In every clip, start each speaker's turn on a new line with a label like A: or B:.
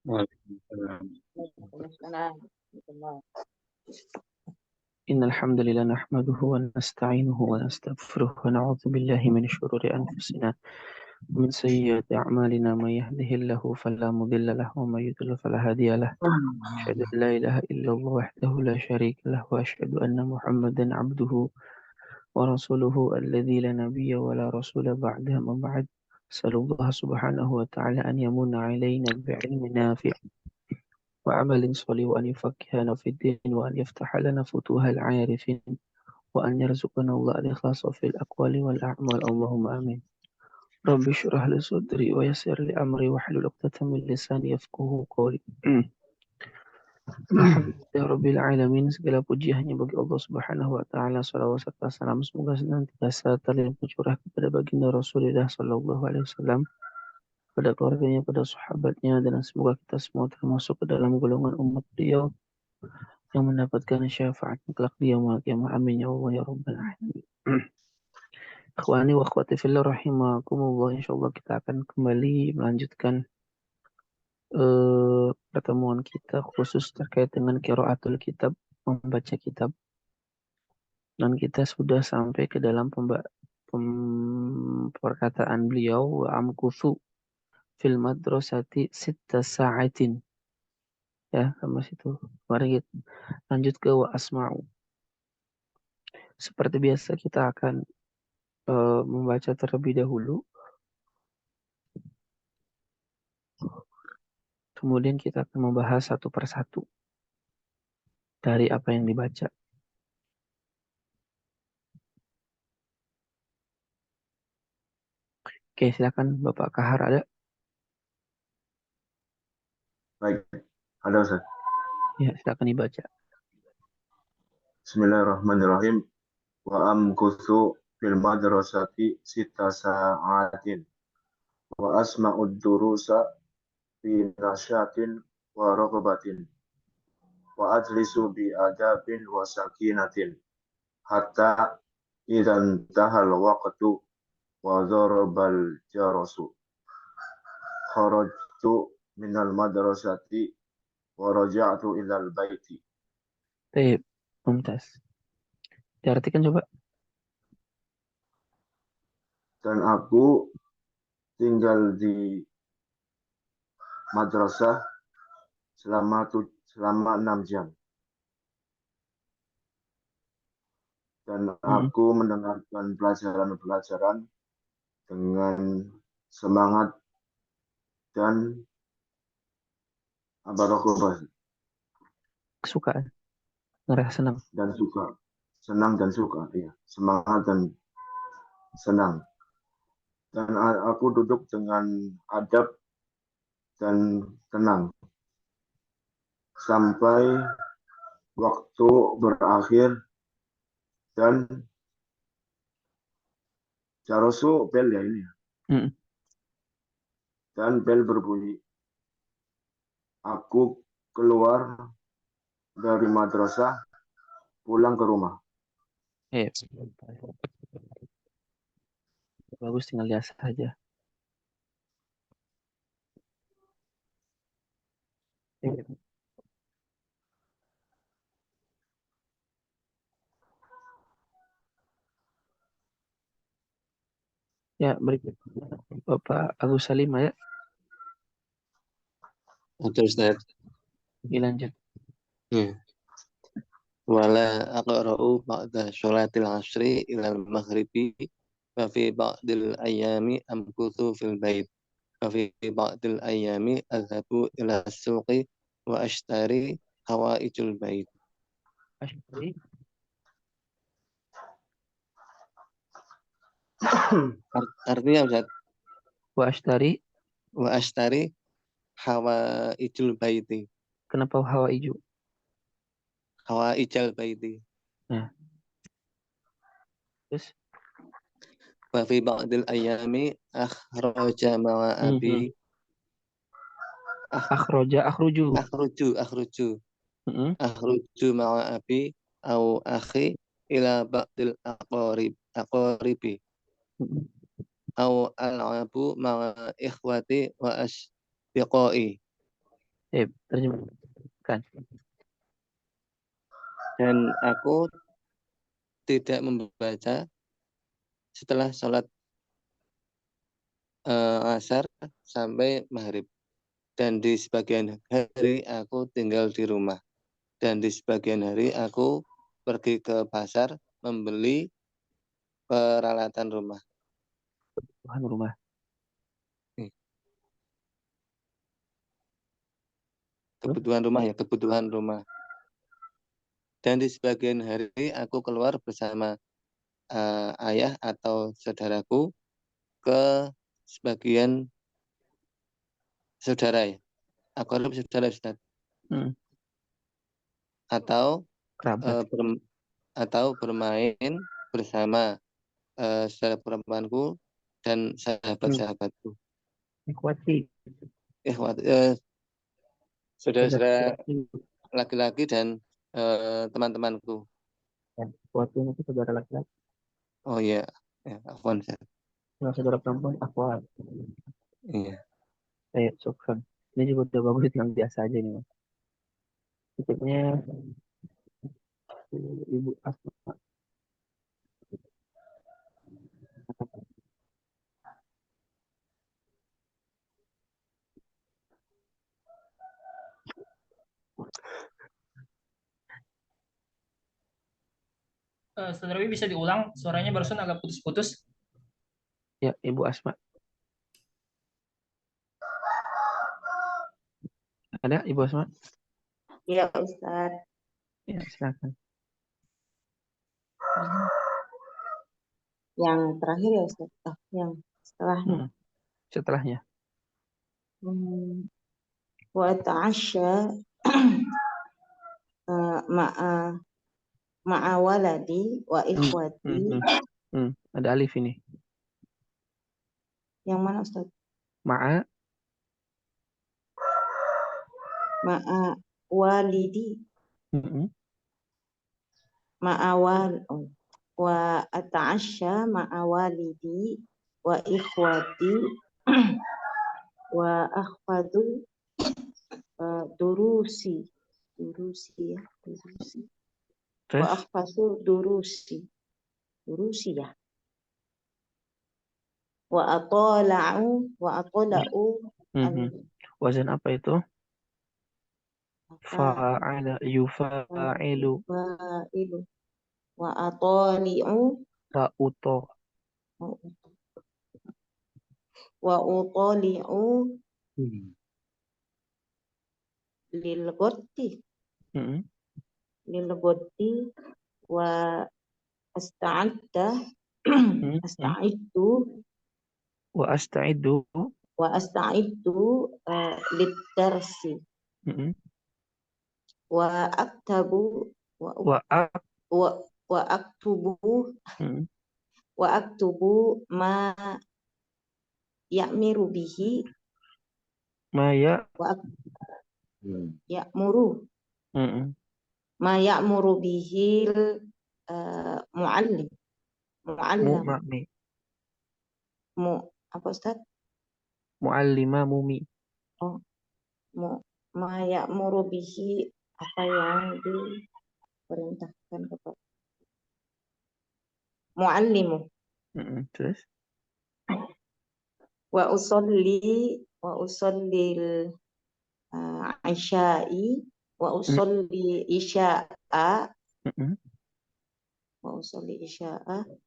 A: Waalaikumsalam.
B: Waalaikumsalam.
C: إن الحمد لله نحمده ونستعينه ونستغفره ونعوذ بالله من شرور أنفسنا ومن سيئات أعمالنا. من يهده الله فلا مضل له ومن يضلل فلا هادي له. أشهد أن لا إله إلا الله وحده لا شريك له وأشهد أن محمدا عبده ورسوله الذي لا نبي ولا رسول بعده. أما بعد، أسأل الله سبحانه وتعالى أن يمن علينا بعلم نافع وعمل صالح وأن يفقهنا في الدين وأن يفتح لنا فتوح العارفين وأن يرزقنا الله الإخلاص في الأقوال والأعمال. اللهم آمين. رب اشرح لي صدري ويسر لي أمري واحلل عقدة من لساني يفقهوا قولي. Alhamdulillah Rabbil Alamin. Segala puji hanya bagi Allah Subhanahu wa Ta'ala. Salawat serta salam semoga senantiasa terlimpah curah kepada baginda Rasulullah Sallallahu Alaihi Wasallam, pada keluarganya, pada sahabatnya, dan semoga kita semua termasuk ke dalam golongan umat beliau yang mendapatkan syafaat kelak di yaumul qiyamah. Amin ya Allah ya Rabbal Alamin. Ikhwani wa akhwati fillah rahimakumullah. Insyaallah kita akan kembali melanjutkan pertemuan kita khusus terkait dengan qiraatul kitab, membaca kitab. Dan kita sudah sampai ke dalam perkataan beliau, wa amkuthu fil madrasati sitta sa'atin. Ya, sama situ. Mari kita lanjut ke wa asma'u. Seperti biasa kita akan membaca terlebih dahulu. Kemudian kita akan membahas satu persatu dari apa yang dibaca. Oke, silakan Bapak Kahar, ada?
A: Baik, ada Ustaz.
C: Ya, silakan dibaca.
A: Bismillahirrahmanirrahim. Wa amkuthu fil madrasati sita sa'atin. Wa asma'ud durusa fi nasyatin wa raghabatin. Wa ajlisu bi adabin wa sakinatin. Hatta idan tahal waqtu wa darabal jarasu. Kharajtu minal madrasati wa raja'tu ilal baiti.
C: Baik, mumtaz. Diartikan coba.
A: Dan aku tinggal di madrasah selama 6 jam. Dan aku mendengarkan pelajaran-pelajaran dengan semangat dan
C: Kesukaan. Ngerasa senang.
A: Dan suka. Senang dan suka, ya. Semangat dan senang. Dan aku duduk dengan adab dan tenang. Sampai waktu berakhir dan jarosu bel ya ini. Dan bel berbunyi. Aku keluar dari madrasah, pulang ke rumah.
C: Bagus, tinggal lihat saja. Ya, berikut Bapak Agus Salim ya.
D: Betul, Ustaz.
C: Dilanjut.
D: Wala aqra'u ba'da sholatil asri ilal maghribi wa fi ba'dil ayami amkuthu fil bait wa fi ba'dil ayami adhabu ila suqi wa ashtari hawaijul bait. Artinya Ustaz?
C: Wa ashtari
D: hawaijul baiti.
C: Kenapa hawaiju?
D: Hawaijal baiti.
C: Nah. Terus
D: wa fi ba'dil ayami akhraja ma'a abi akhruju ma'a abi au akhi ila ba'dil aqaribi au al'abu ma'a ikhwati wa asdiqai
C: Terjemahkan.
D: Dan aku tidak membaca setelah sholat asar sampai maghrib. Dan di sebagian hari aku tinggal di rumah. Dan di sebagian hari aku pergi ke pasar membeli peralatan rumah.
C: Tuhan rumah.
D: Kebutuhan rumah ya, kebutuhan rumah. Dan di sebagian hari aku keluar bersama ayah atau saudaraku ke sebagian saudara ya. Aku harap saudara Ustaz. Atau
C: Kerabat.
D: atau bermain bersama saudara perempuanku dan sahabat-sahabatku.
C: Ikhwati.
D: Saudara-saudara laki-laki dan teman-temanku.
C: Ikhwati itu saudara laki-laki.
D: Oh iya, ya, afwan.
C: Kalau saudara perempuan akhwat.
D: Iya.
C: Syukran. Ini juga udah bagus yang biasa aja nih, Mas. Titipnya Ibu Asma.
B: Saudara Wi, bisa diulang? Suaranya barusan agak putus-putus.
C: Ya, Ibu Asma. Ada Ibu Asma?
E: Ya, Ustaz.
C: Ya, silakan.
E: Yang terakhir ya, Ustaz. Yang setelahnya.
C: Setelahnya.
E: Wa ta'asya ma'a waladi wa ikhwati.
C: Ada alif ini.
E: Yang mana, Ustaz?
C: Ma'a
E: walidi. Wa ata'asya ma'a walidi wa ikhwati wa akhfadu durusi ya. Wa akhfadu durusi ya. Wa atola'u
C: wazan apa itu? Fa'ala yufa'ilu.
E: Wa atoli'u wa utoli'u lil gotti wa asta'iddu lidarsi wa aktubu ma ya'miru bihi ma ya'muru bihi mu'allim apa Ustaz?
C: Mu'allimah
E: Ma ya'muru bihi, apa yang diperintahkan kepada mu'allimu.
C: Terus?
E: Wa usolli isya'i wa usolli isya'a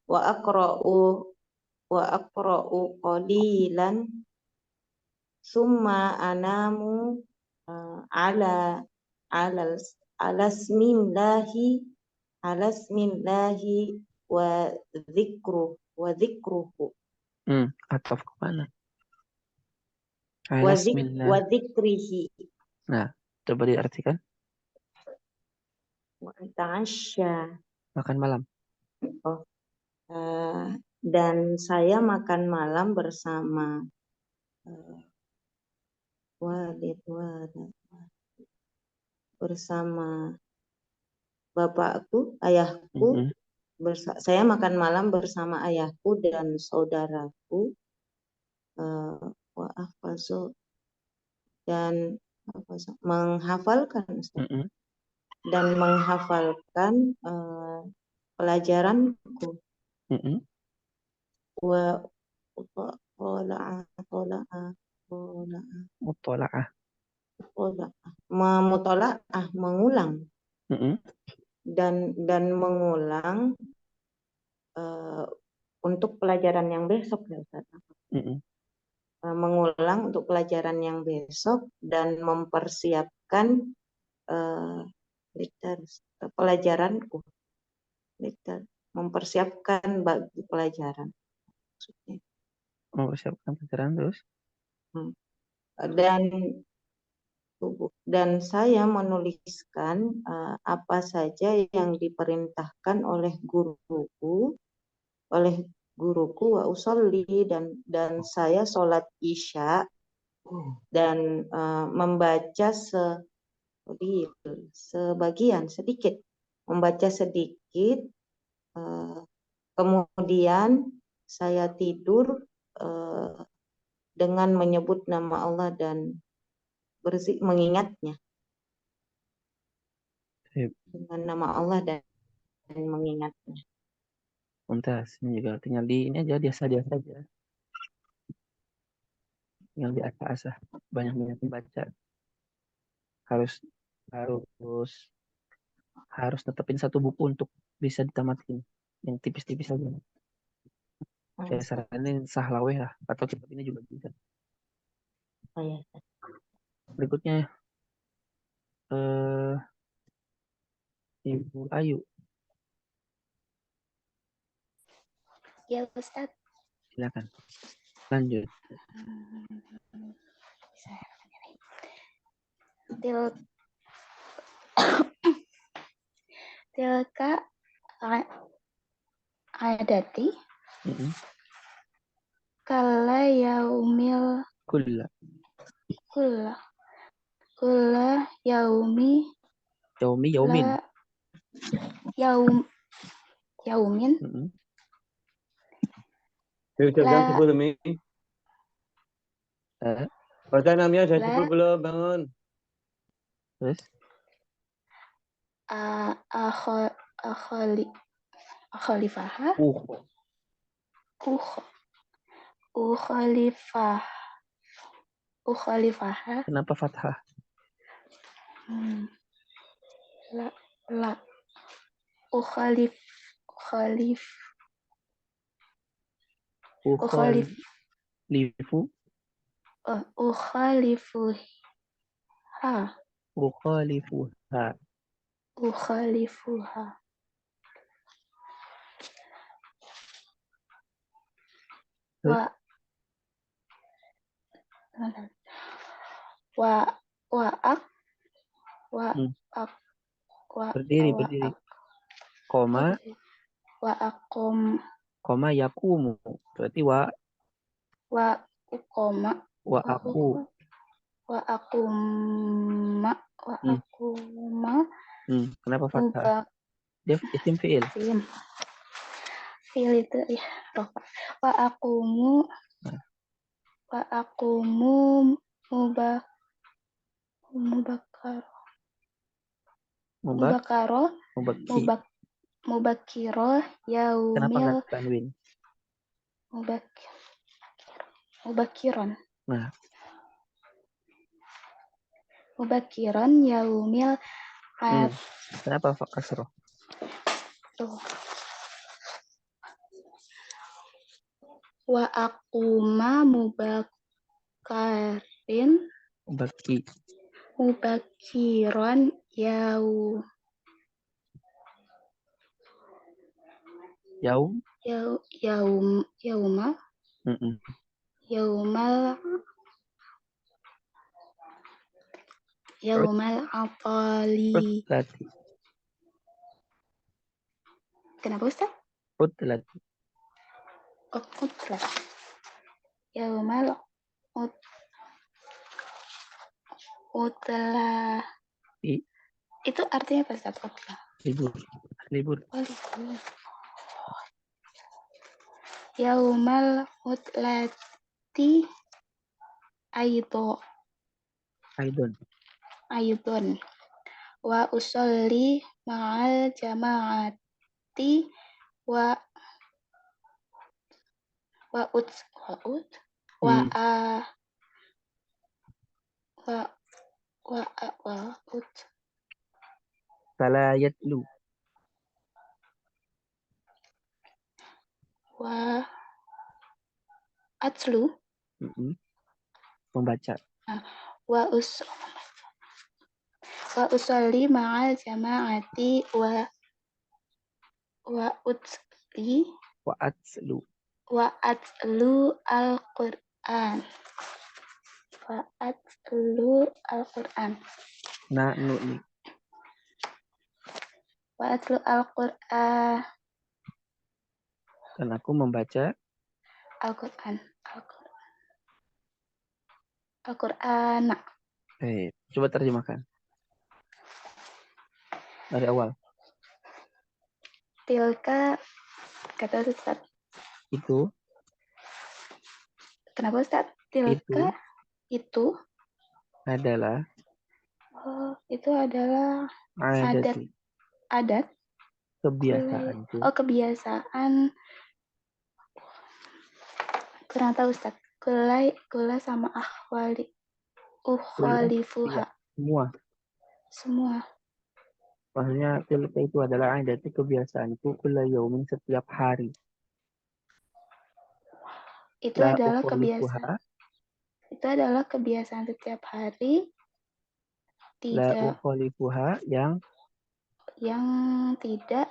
E: wa aqra'u qalilan summa anamu ala smillahi wa dzikruhu
C: ataf ke mana?
E: wa dzikrihi.
C: Nah, coba diartikan.
E: Wa ta'asya,
C: makan malam.
E: Dan saya makan malam bersama bersama bapakku, ayahku. Saya makan malam bersama ayahku dan saudaraku. Dan menghafalkan Ustaz.
C: Mm-mm.
E: Dan menghafalkan pelajaranku.
C: Mm-mm.
E: Wa qola'a qola'a qola'a
C: Mutola'ah.
E: qola'a memutola'ah mengulang
C: Mm-mm.
E: dan mengulang untuk pelajaran yang besok ya Ustaz.
C: Mm-mm.
E: Mengulang untuk pelajaran yang besok dan mempersiapkan pelajaranku. Mempersiapkan bagi pelajaran. Maksudnya.
C: Mempersiapkan pelajaran terus.
E: Dan saya menuliskan apa saja yang diperintahkan oleh guruku wa usolli dan saya sholat isya dan membaca sedikit membaca sedikit kemudian saya tidur dengan menyebut nama Allah dan mengingatnya
C: Sip.
E: dengan nama Allah dan mengingatnya.
C: Mumtaz. Ini juga tinggal ini aja biasa-biasa aja. Tinggal diasah-asah. Banyak-banyak membaca. Harus tetapin satu buku untuk bisa ditamatin. Yang tipis-tipis aja. Saya saranin Sahlaweh lah. Atau kitab ini juga bisa.
E: Oh, ya.
C: Berikutnya Ibu Ayu.
F: Ya Ustaz.
C: Silakan. Lanjut.
F: Tilka adati
C: Mm-mm.
F: kala yaumil
C: Kulla.
F: kulla yaumin
C: Yaumin.
F: yaumin
C: Mm-mm.
D: Jam
F: La-
D: 10 Mi. Hotel namanya jam 10
F: La-
D: belum bangun.
C: Terus
F: akhalifaha ukhalifaha
C: kenapa fathah?
F: la ukhalif
C: Ukhalifu.
F: ukhalifuha wa ak wa
C: Hmm.
F: ak wa
C: Berdiri. Koma
F: wa akom
C: yakumu. Berarti wa
F: ukoma
C: aku.
F: wa akuma
C: Kenapa fathah? Dia isim fi'il.
F: fi'il itu ya rofa wa akumu mubakiro
C: Kenapa
F: yaumil
C: nggak tanwin?
F: mubakiron
C: Nah,
F: mubakiron yaumil
C: kenapa kasroh?
F: wa akuma mubakiron yaumal atali. Kenapa Ustaz?
C: Utlat.
F: Utlat. Yaumal utla. Itu artinya apa Ustaz?
C: Libur.
F: Yaumal utlati aido.
C: Aidon.
F: Aidon. Wa usolli ma'al jama'ati wa wa ut wa ut wa
C: Hmm.
F: a wa wa a wa ut
C: Fala yatlu.
F: wa atlu
C: Membaca.
F: wa us wa usolli ma'al jama'ati wa utli
C: Wa atslu.
F: wa atlu al-Qur'an. Wa atlu al-Qur'an.
C: Na nuni.
F: Wa atlu al-Qur'an.
C: Dan aku membaca
F: Al-Qur'an. Al-Qur'an.
C: Coba terjemahkan dari awal.
F: Tilka, kata Ustaz.
C: Itu
F: Kenapa Ustaz? Tilka itu
C: adalah
F: itu adalah
C: adati.
F: adat
C: Kebiasaanku.
F: kebiasaan. Kurang tahu Ustaz. Kula sama ukhalifuha. Semua.
C: Maksudnya tilka itu adalah adati kebiasaanku kulla yaumin setiap hari.
F: Itu
C: La
F: adalah
C: ukhalifuha.
F: kebiasaan. Itu adalah kebiasaan setiap hari.
C: La
F: Tidak
C: ukhalifuha yang
F: tidak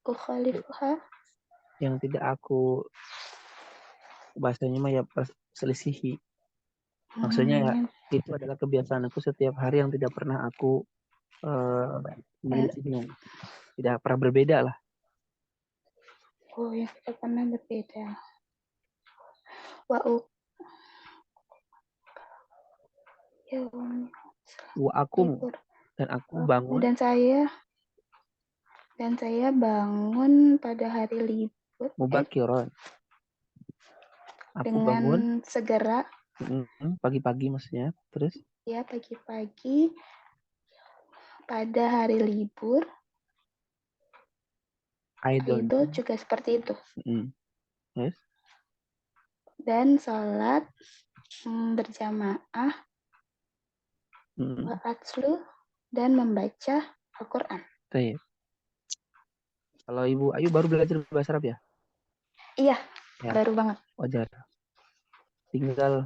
F: ukhalifuha.
C: yang tidak aku bahasanya mah ya selisihi. Maksudnya ya itu adalah kebiasaan aku setiap hari yang tidak pernah aku menyelisihinya. Tidak pernah berbeda lah.
F: Oh, yang tidak pernah berbeda. Wa
C: aku dan aku bangun.
F: Dan saya bangun pada hari libur.
C: Mubakiron. Aku
F: Dengan
C: bangun
F: segera.
C: Pagi-pagi maksudnya. Terus?
F: Ya, pagi-pagi pada hari libur. Itu juga seperti itu.
C: Yes.
F: Dan sholat berjamaah. Wa atslu dan membaca Al-Quran.
C: Kalau Ibu Ayu baru belajar bahasa Arab ya?
F: Iya, ya. Baru banget.
C: Wajar. Tinggal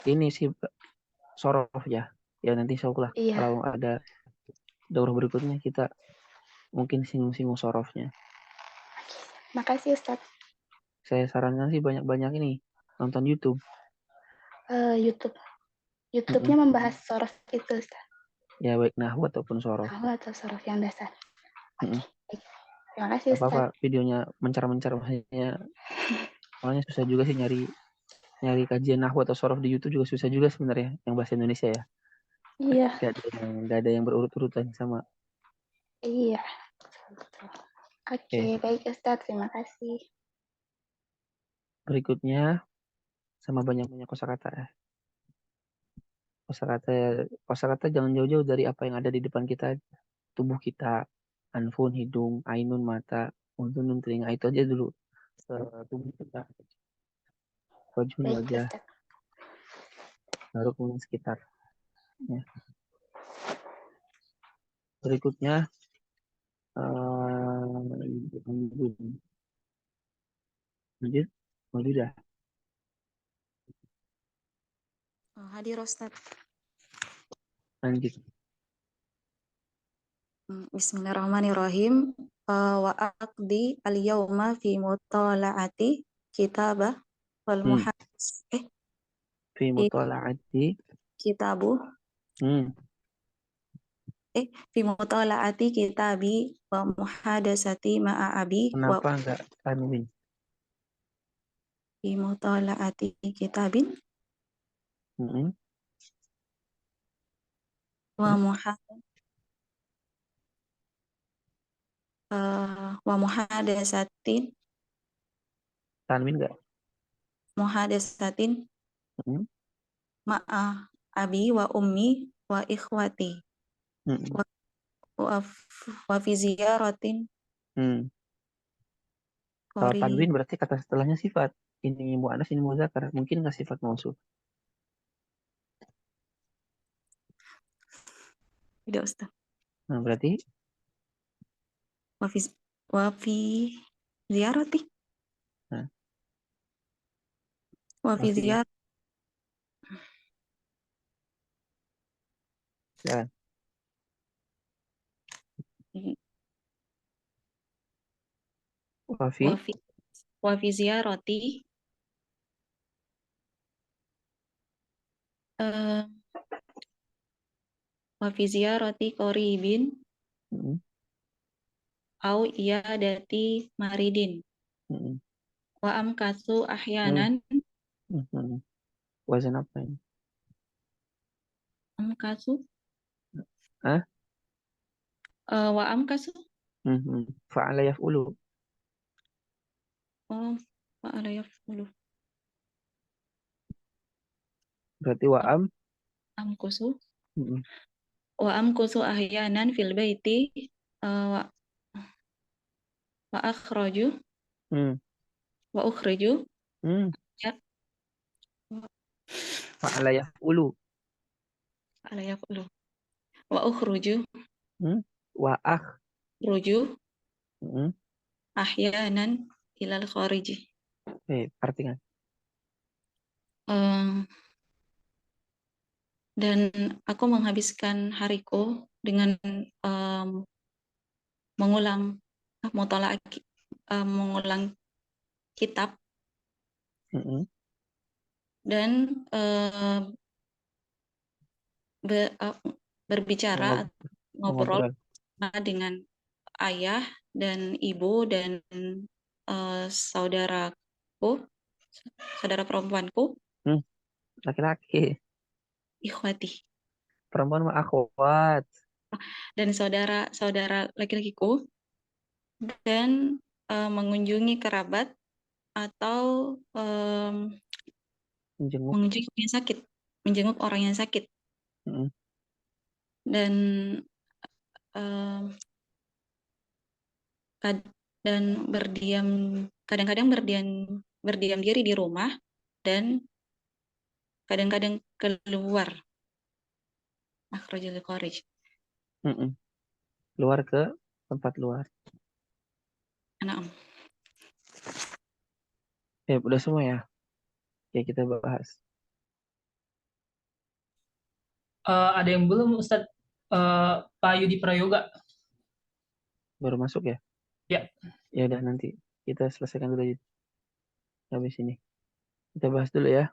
C: ini sih sorof ya. Ya nanti insyaallah kalau ada daurah berikutnya kita mungkin singgung-singgung sorofnya.
F: Makasih Ustaz.
C: Saya sarankan sih banyak-banyak ini nonton YouTube.
F: YouTube-nya membahas sorof itu Ustaz.
C: Ya baik nahwu ataupun sorof.
F: Nahwu atau sorof yang dasar. Oke. Terima kasih Ustaz.
C: Apa-apa videonya mencar-mencar makanya susah juga sih nyari kajian nahwu atau sorof di YouTube juga susah juga sebenarnya yang bahasa Indonesia ya.
F: Iya.
C: Gak ada yang berurut-urutan sama.
F: Iya. Oke, baik Ustaz, terima kasih.
C: Berikutnya sama banyak-banyak kosakata ya. Kosakata jangan jauh-jauh dari apa yang ada di depan kita, tubuh kita, anfun, hidung, ainun, mata, udhunun, telinga, itu aja dulu tubuh kita. Wajhun, wajah, baru kemudian sekitar. Ya. Berikutnya lanjut dah.
E: Hadir Ustaz.
C: Lanjut.
E: Bismillahirrahmanirrahim. Wa aqdi al-yawma fi mutala'ati kitabah wal muhaddis
C: fi mutala'ati
E: kitabu fi mutala'ati kitabi wa muhadasati ma'a abi.
C: Kenapa enggak tanwin?
E: Fi mutala'ati kitabin wa muhadasatin.
C: Tanwin enggak?
E: Muhadasatin ma'a abi wa ummi wa ikhwati
C: Mm-mm.
E: wa fi ziyaratin
C: Kalau
E: qori.
C: tanwin berarti kata setelahnya sifat. Ini mu'annas, ini muzakkar. Mungkin nggak sifat mausuf.
E: Tidak, Ustaz.
C: Nah, berarti
E: Wa fi ziyarati.
C: nah,
E: Wa fi
C: wafi.
E: ziyarati.
C: Ya. Wafi.
E: Wa fi ziyarati wa fi ziyarati qaribin
C: Mm-mm.
E: au iyadati maridin
C: Mm-mm.
E: wa amkasu ahyanan
C: Mm-mm. Wazan apa ini?
E: amkasu
C: Hah?
E: wa amkasu
C: Fa'ala yaf'ulu.
E: wa ala yafulu
C: Berarti wa'am.
E: amkusu
C: Mm-mm.
E: wa amkusu ahyanan fil baiti wa akhraju
C: Mm.
E: wa ukhriju
C: Mm.
E: ya
C: Fa'ala yaf'ulu.
E: ala yafulu wa ukhruju
C: Mm. Wa'akh.
E: ruju
C: Mm.
E: ahyanan ilal khariji.
C: Artikan.
E: Dan aku menghabiskan hariku dengan mengulang mengulang kitab
C: Mm-mm.
E: dan berbicara ngobrol
C: Mengobrol.
E: dengan ayah dan ibu dan saudara perempuanku,
C: Laki-laki.
E: ikhwati,
C: Perempuan mah akhwat.
E: dan saudara laki-lakiku, dan mengunjungi kerabat atau menjenguk orang yang sakit.
C: Mm-mm.
E: Dan kadang-kadang berdiam diri di rumah dan kadang-kadang keluar. Akhrajul kharij.
C: Luar ke tempat luar.
E: Nah,
C: Udah semua ya. Ya kita bahas.
B: Ada yang belum Ustadz? Pak Yudi Prayoga.
C: Baru masuk ya?
B: Ya.
C: Ya udah, nanti kita selesaikan dulu habis ini. Kita bahas dulu ya.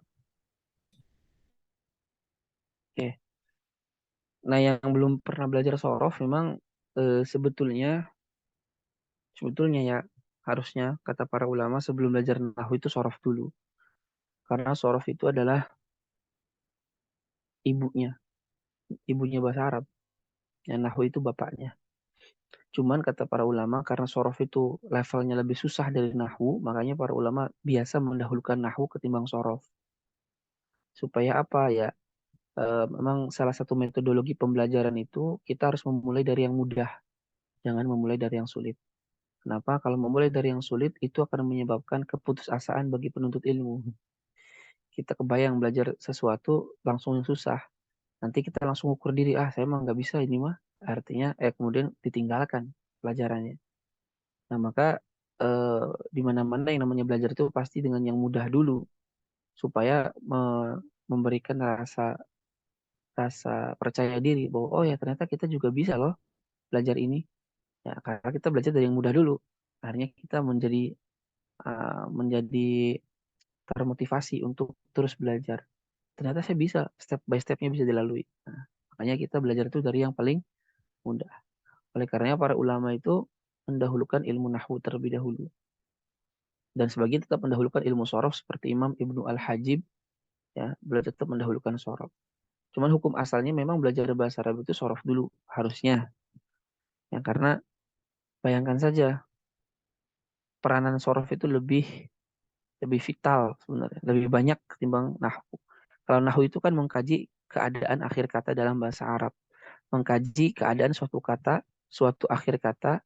C: Oke. Nah, yang belum pernah belajar sorof memang sebetulnya ya harusnya kata para ulama sebelum belajar nahwu itu sorof dulu. Karena sorof itu adalah ibunya bahasa Arab. Yang nahwu itu bapaknya. Cuman kata para ulama karena sorof itu levelnya lebih susah dari nahwu, makanya para ulama biasa mendahulukan nahwu ketimbang sorof. Supaya apa ya? Memang salah satu metodologi pembelajaran itu kita harus memulai dari yang mudah, jangan memulai dari yang sulit. Kenapa? Kalau memulai dari yang sulit itu akan menyebabkan keputusasaan bagi penuntut ilmu. Kita kebayang belajar sesuatu langsung yang susah. Nanti kita langsung ukur diri, saya emang nggak bisa ini mah. Artinya, kemudian ditinggalkan pelajarannya. Nah, maka di mana-mana yang namanya belajar itu pasti dengan yang mudah dulu. Supaya memberikan rasa percaya diri bahwa, oh ya ternyata kita juga bisa loh belajar ini. Ya, karena kita belajar dari yang mudah dulu. Akhirnya kita menjadi termotivasi untuk terus belajar. Ternyata saya bisa, step by stepnya bisa dilalui. Nah, makanya kita belajar itu dari yang paling mudah. Oleh karenanya para ulama itu mendahulukan ilmu nahwu terlebih dahulu. Dan sebagian tetap mendahulukan ilmu sorof seperti Imam Ibnu Al-Hajib. Ya, beliau tetap mendahulukan sorof. Cuman hukum asalnya memang belajar bahasa Arab itu sorof dulu, harusnya. Ya, karena bayangkan saja, peranan sorof itu lebih vital sebenarnya, lebih banyak ketimbang nahwu. Kalau nahwu itu kan mengkaji keadaan akhir kata dalam bahasa Arab, mengkaji keadaan suatu kata, suatu akhir kata,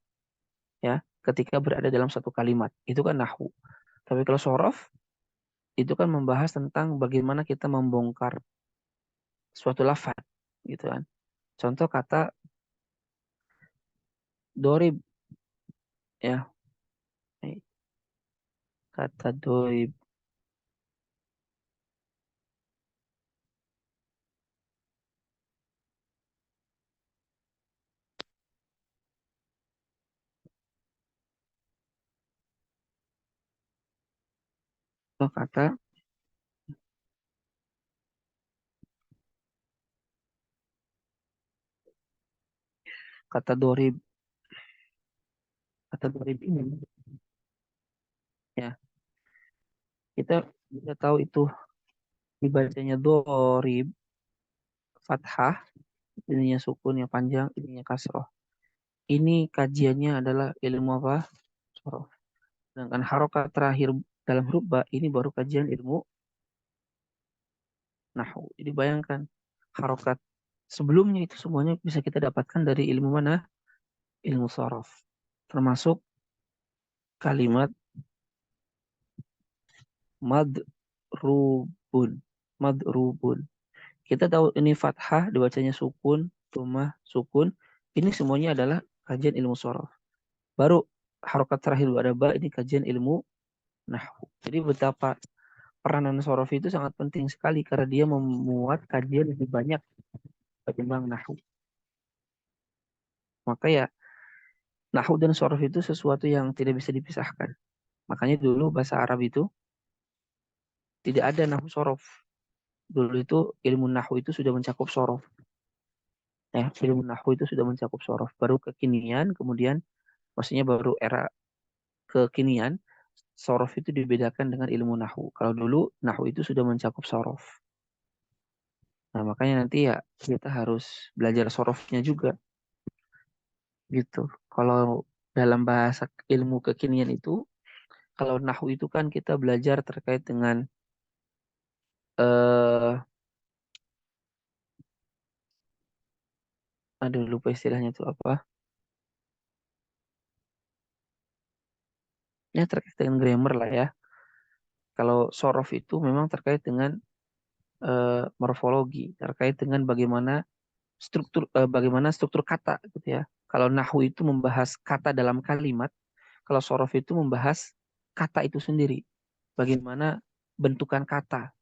C: ya, ketika berada dalam satu kalimat. Itu kan nahwu. Tapi kalau sorof itu kan membahas tentang bagaimana kita membongkar suatu lafaz, gitu kan. Contoh kata dorib, ya, kata dorib. Contoh kata dorib, kata dorib ini, ya, kita bisa tahu itu dibacanya dorib, fathah, ininya sukun yang panjang, ininya kasroh. Ini kajiannya adalah ilmu apa? Sorof. Sedangkan harokat terakhir dalam huruf ba ini baru kajian ilmu nahwu. Jadi bayangkan harokat sebelumnya itu semuanya bisa kita dapatkan dari ilmu mana? Ilmu sorof. Termasuk kalimat madrubun. Madrubun. Kita tahu ini fathah dibacanya sukun, tummah, sukun. Ini semuanya adalah kajian ilmu sorof. Baru harokat terakhir ada ba ini kajian ilmu nahwu. Jadi betapa peranan sorof itu sangat penting sekali karena dia memuat kajian lebih banyak ketimbang nahwu. Maka ya nahwu dan sorof itu sesuatu yang tidak bisa dipisahkan. Makanya dulu bahasa Arab itu tidak ada nahwu sorof. Dulu itu ilmu nahwu itu sudah mencakup sorof. Ya, ilmu nahwu itu sudah mencakup sorof. Baru kekinian, kemudian maksudnya baru era kekinian, sorof itu dibedakan dengan ilmu nahwu. Kalau dulu nahwu itu sudah mencakup sorof. Nah, makanya nanti ya kita harus belajar sorofnya juga. Gitu. Kalau dalam bahasa ilmu kekinian itu, kalau nahwu itu kan kita belajar terkait dengan eh aduh lupa istilahnya itu apa? Ya terkait dengan grammar lah ya. Kalau sorof itu memang terkait dengan morfologi, terkait dengan bagaimana struktur kata gitu ya. Kalau nahwu itu membahas kata dalam kalimat, kalau sorof itu membahas kata itu sendiri. Bagaimana bentukan kata,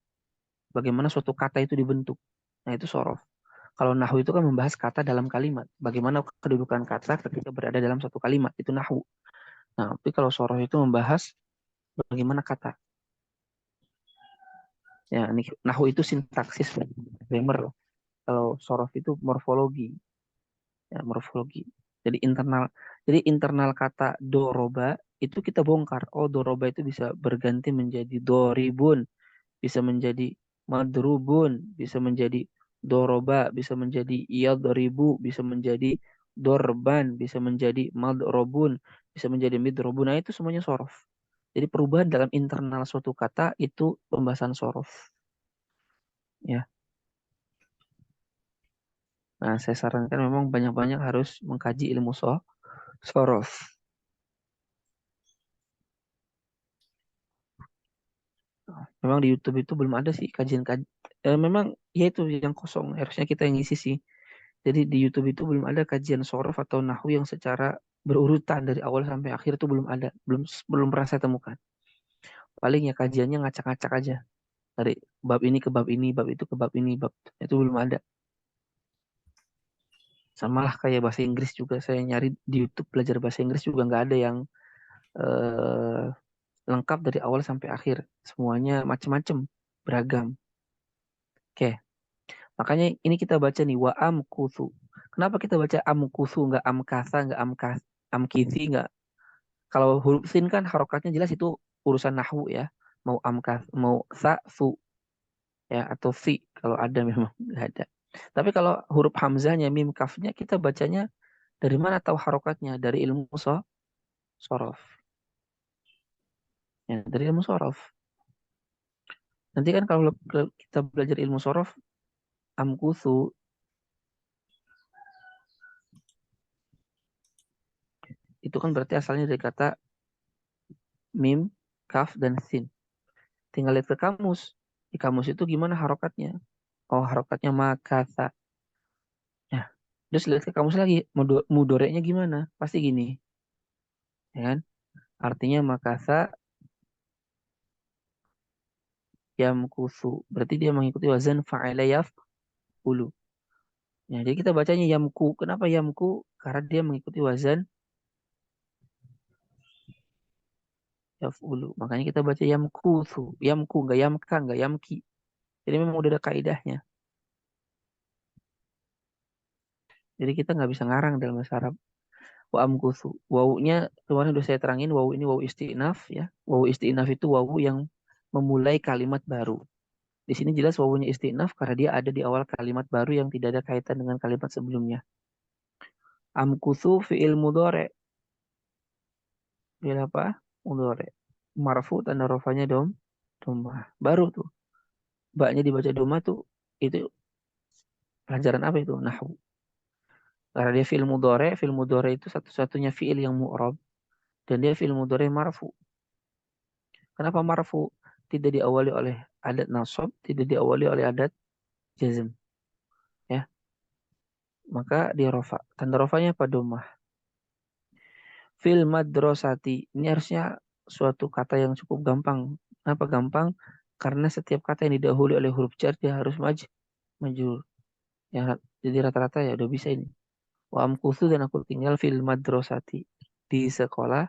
C: bagaimana suatu kata itu dibentuk. Nah, itu sorof. Kalau nahwu itu kan membahas kata dalam kalimat, bagaimana kedudukan kata ketika berada dalam satu kalimat, itu nahwu. Nah, tapi kalau sorof itu membahas bagaimana kata. Ya, ini nahwu itu sintaksis, grammar. Kalau sorof itu morfologi, ya, morfologi. Jadi internal kata doroba itu kita bongkar. Oh, doroba itu bisa berganti menjadi doribun, bisa menjadi madrubun, bisa menjadi doroba, bisa menjadi iyadribu, bisa menjadi dorban, bisa menjadi madrobun, bisa menjadi midrobun. Nah, itu semuanya sorof. Jadi perubahan dalam internal suatu kata itu pembahasan sorof. Ya. Nah, saya sarankan memang banyak-banyak harus mengkaji ilmu sorof. Memang di YouTube itu belum ada sih kajian-kajian. Memang ya itu yang kosong. Harusnya kita yang ngisi sih. Jadi di YouTube itu belum ada kajian sorof atau nahwu yang secara berurutan dari awal sampai akhir itu belum ada. Belum pernah saya temukan. Paling ya kajiannya ngacak-ngacak aja. Dari bab ini ke bab ini, bab itu ke bab ini, bab itu belum ada. Sama lah kayak bahasa Inggris juga. Saya nyari di YouTube belajar bahasa Inggris juga nggak ada yang eh, lengkap dari awal sampai akhir. Semuanya macam-macam, beragam. Oke, makanya ini kita baca nih wa amkuthu. Kenapa kita baca amkuthu nggak amkatha, nggak amkithi, nggak? Kalau huruf sin kan harokatnya jelas itu urusan nahwu ya. Mau amkath, mau sa, fu ya atau fi kalau ada memang nggak ada. Tapi kalau huruf hamzahnya, mim kafnya kita bacanya dari mana tahu harokatnya? Dari ilmu sorof. Ya, dari ilmu sorof. Nanti kan kalau kita belajar ilmu sorof, amkuthu itu kan berarti asalnya dari kata mim, kaf, dan sin. Tinggal lihat ke kamus. Di kamus itu gimana harokatnya? Oh, harokatnya makatha. Nah, terus lihat ke kamus lagi. Mudoreknya gimana? Pasti gini. Ya kan? Artinya makatha yamkuthu. Berarti dia mengikuti wazan fa'ala yaf'ulu. Nah, jadi kita bacanya yamku. Kenapa yamku? Karena dia mengikuti wazan yaf'ulu. Makanya kita baca yamkuthu. Yamku, nggak yamka, nggak yamki. Jadi memang udah ada kaidahnya. Jadi kita nggak bisa ngarang dalam bahasa Arab. Wa amkuthu. Wawunya kemarin udah saya terangin. Wawu ini wawu isti'naf ya. Wawu isti'naf itu wawu yang memulai kalimat baru. Di sini jelas wawunya isti'naf karena dia ada di awal kalimat baru yang tidak ada kaitan dengan kalimat sebelumnya. Amkuthu fi'il mudhari. Fi'il apa? Mudhari. Marfu tanda rofanya domah. Baru tuh. Baknya dibaca domah tuh. Itu pelajaran apa itu? Nahwu. Karena dia fi'il mudhari itu satu-satunya fi'il yang mu'rab. Dan dia fi'il mudhari marfu. Kenapa marfu? Tidak diawali oleh adat nasab, tidak diawali oleh adat jazm. Ya, maka dia rofa. Tanda rofanya apa? Domah. Fil madrasati. Ini harusnya suatu kata yang cukup gampang. Kenapa gampang? Karena setiap kata yang didahului oleh huruf jar dia harus majrur. Ya, jadi rata-rata ya udah bisa ini. Wa amkuthu dan aku tinggal fil madrasati. Di sekolah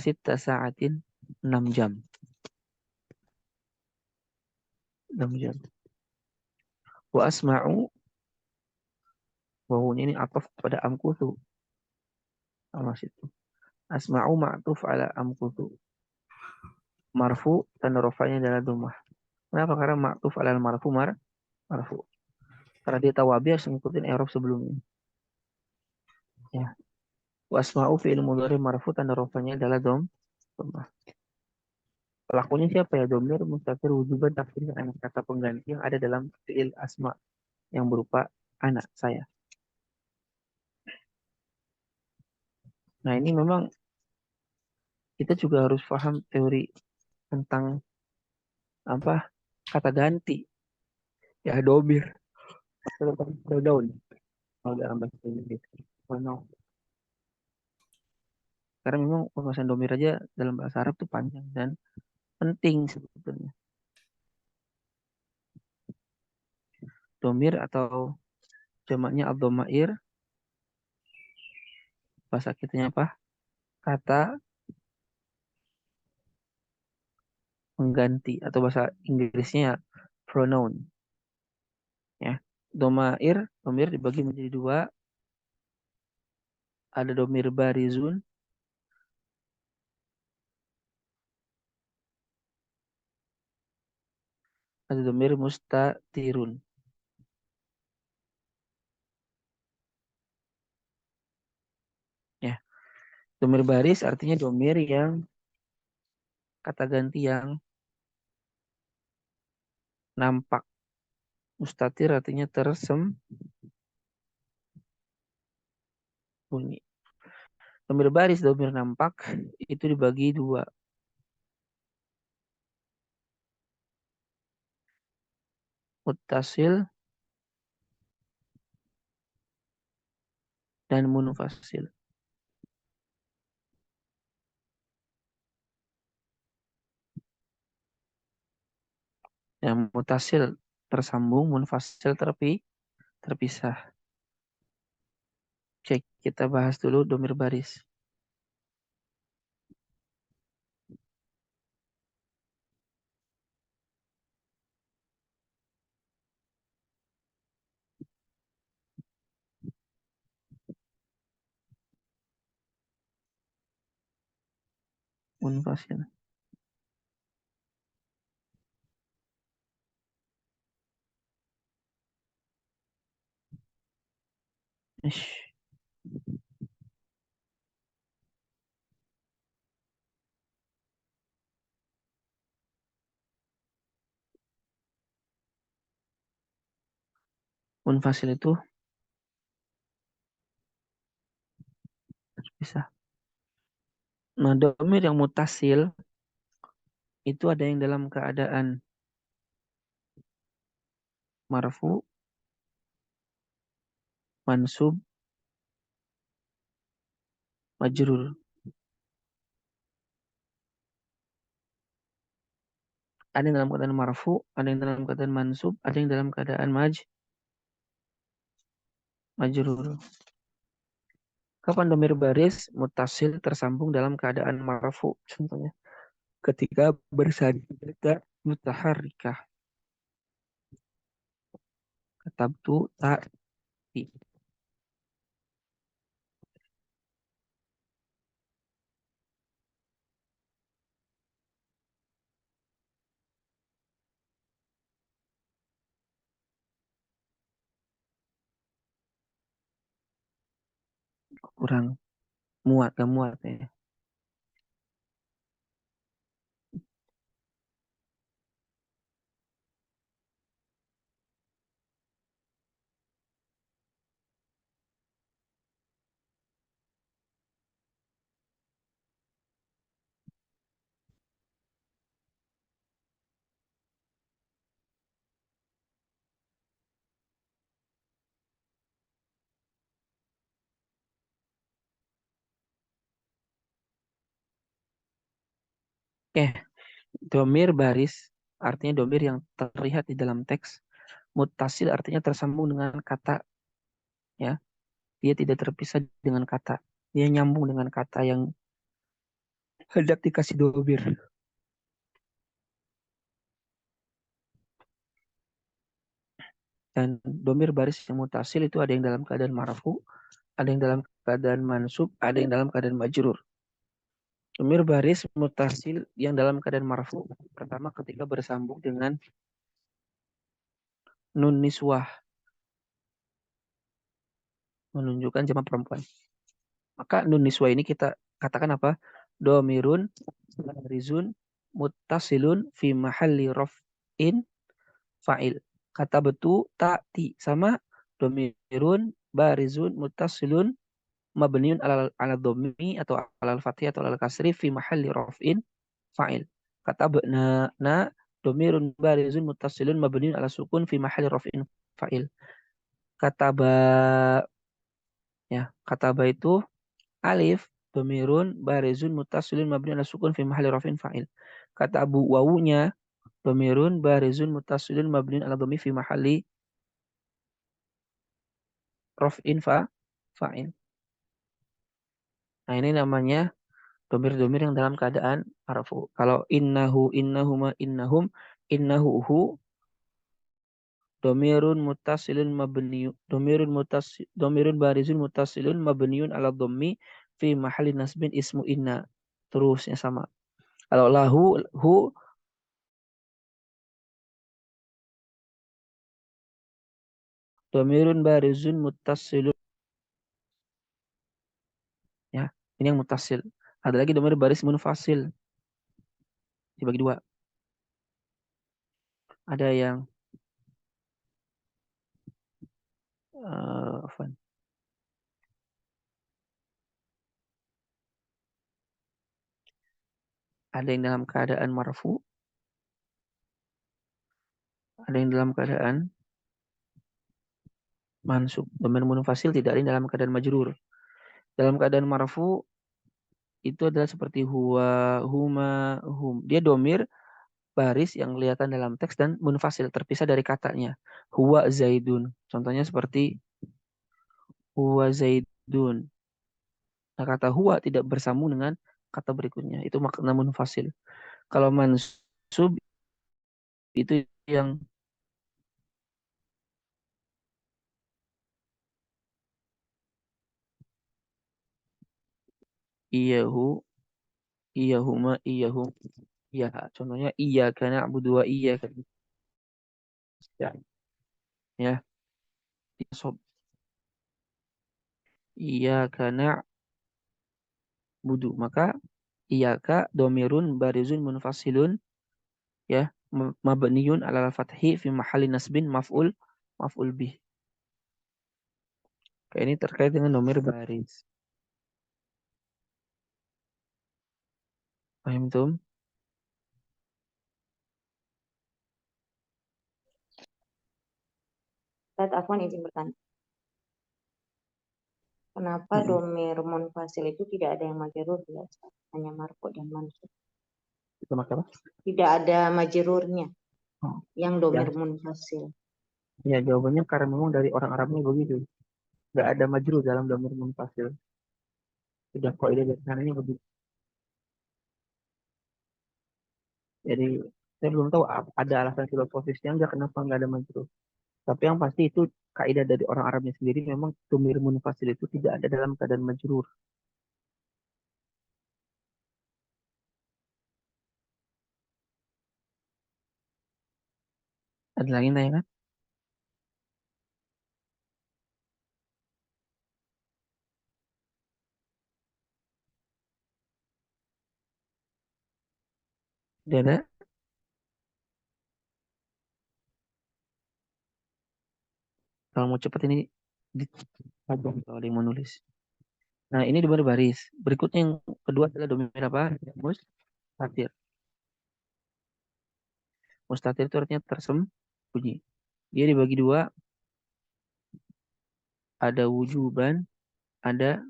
C: sitta sa'atin 6 jam. 6 jam. Wa asma'u wawunya ini ataf pada amkuthu. Sama situ. Asma'u ma'tuf ala amkuthu. Marfu tanda rofanya adalah domah. Kenapa? Karena ma'tuf ala marfu marfu. Karena dia tawabi harus ngikutin i'rab sebelumnya. Ya. Wasma'u fi'il mudhari marfu tanda rofanya adalah domah. Pelakunya siapa ya? Domir mustaqir wujuban takdir anak kata pengganti yang ada dalam fi'il asma yang berupa anak saya. Nah, ini memang kita juga harus paham teori tentang apa kata ganti. Ya, domir. Daun. Kalau dalam bahasa Inggris. Pronoun. Karena memang pembahasan domir aja dalam bahasa Arab itu panjang dan penting sebetulnya. Domir atau jamaknya ad-dhamair, bahasa kitanya apa? Kata pengganti atau bahasa Inggrisnya pronoun. Ya, domir dibagi menjadi dua. Ada domir barizun, ada domir mustatirun. Ya, domir baris artinya domir yang kata ganti yang nampak. Mustatir artinya tersembunyi. Domir baris, domir nampak itu dibagi dua. Muttasil dan munfasil. Yang mutasil tersambung, munfasil terpisah. Cek, kita bahas dulu domir baris. Munfasil. Ish. Munfasil itu terpisah. Nah, domir yang mutasil itu ada yang dalam keadaan marfu, mansub, majrur. Ada yang dalam keadaan marfu, ada yang dalam keadaan mansub, ada yang dalam keadaan majrur. Kapan domir baris mutasil tersambung dalam keadaan marfu? Contohnya, ketika bersajadah mutaharrikah. Katabtu ta'ti. Kurang muat, gak muat ya. Domir baris artinya domir yang terlihat di dalam teks. Mutasil artinya tersambung dengan kata, ya. Dia tidak terpisah dengan kata. Dia nyambung dengan kata yang hendak dikasih domir. Dan domir baris yang mutasil itu ada yang dalam keadaan marfu, ada yang dalam keadaan mansub, ada yang dalam keadaan majrur. Domir baris mutasil yang dalam keadaan marfu pertama ketika bersambung dengan nun niswah, menunjukkan jamak perempuan. Maka nun niswah ini kita katakan apa? Domirun barizun muttasilun fi mahalli raf'in fa'il. Kata betu ta'ti sama domirun barizun muttasilun mabniun ala dhammi atau ala fathih atau ala kasri fi mahalli raf'in fa'il. Kata na domirun barizun muttasilun mabniun ala sukun fi mahalli raf'in fa'il. Kata ba, ya, kata ba itu alif domirun barizun muttasilun mabniun ala sukun fi mahalli raf'in fa'il. Kata abu wawunya domirun barizun muttasilun mabniun ala dhammi fi mahalli raf'in fa'il. Nah, ini namanya domir-domir yang dalam keadaan marfu. Kalau innahu, innahuma, innahum, innahu domirun muttasilun mabniun, domirun barizun muttasilun mabniun ala dhammi fi mahalli nasbin ismu inna. Terusnya sama. Kalau lahu, hu domirun barizun muttasilun, ya, ini yang muttasil. Ada lagi domir baris munfasil. Dibagi dua. Ada yang ada yang dalam keadaan marfu, ada yang dalam keadaan mansub. Domir munfasil tidak ada yang dalam keadaan majrur. Dalam keadaan marfu itu adalah seperti huwa, huma, hum. Dia domir baris yang kelihatan dalam teks dan munfasil terpisah dari katanya. Huwa zaidun. Contohnya seperti huwa zaidun. Nah, kata huwa tidak bersambung dengan kata berikutnya. Itu makna munfasil. Kalau mansub itu yang iyahu, iyahuma, iyahum. Ya, contohnya iyyaka na'budu wa iyyaka nasta'in. Ya, sob. Iyyaka na'budu. Maka iyyaka domirun barizun munfasilun, ya, mabniun ala fathi fi mahalli nasbin maf'ul bih. Ini terkait dengan domir baris. Paham tuh?
E: Ustaz Afwan izin bertanya. Kenapa domir munfasil itu tidak ada yang majrur ya, Ustaz? Hanya marfu dan mansub.
C: Kita pakai apa?
E: Tidak ada majrurnya
C: Oh,
E: yang domir munfasil.
C: ya jawabannya karena memang dari orang Arabnya begitu. Nggak ada majrur dalam domir munfasil. Sudah kaidah dari sananya begitu. Jadi saya belum tahu ada alasan filosofisnya nggak kenapa nggak ada majrur. Tapi yang pasti itu kaidah dari orang Arabnya sendiri memang domir munfasil itu tidak ada dalam keadaan majrur. Ada lagi yang tanya kan? Tidak ada. Kalau mau cepat ini dipajang kalau ada yang mau nulis. Nah ini domir baris. Berikutnya yang kedua adalah domir apa? Mustatir. Mustatir itu artinya tersembunyi. Dia dibagi dua. Ada wujuban, ada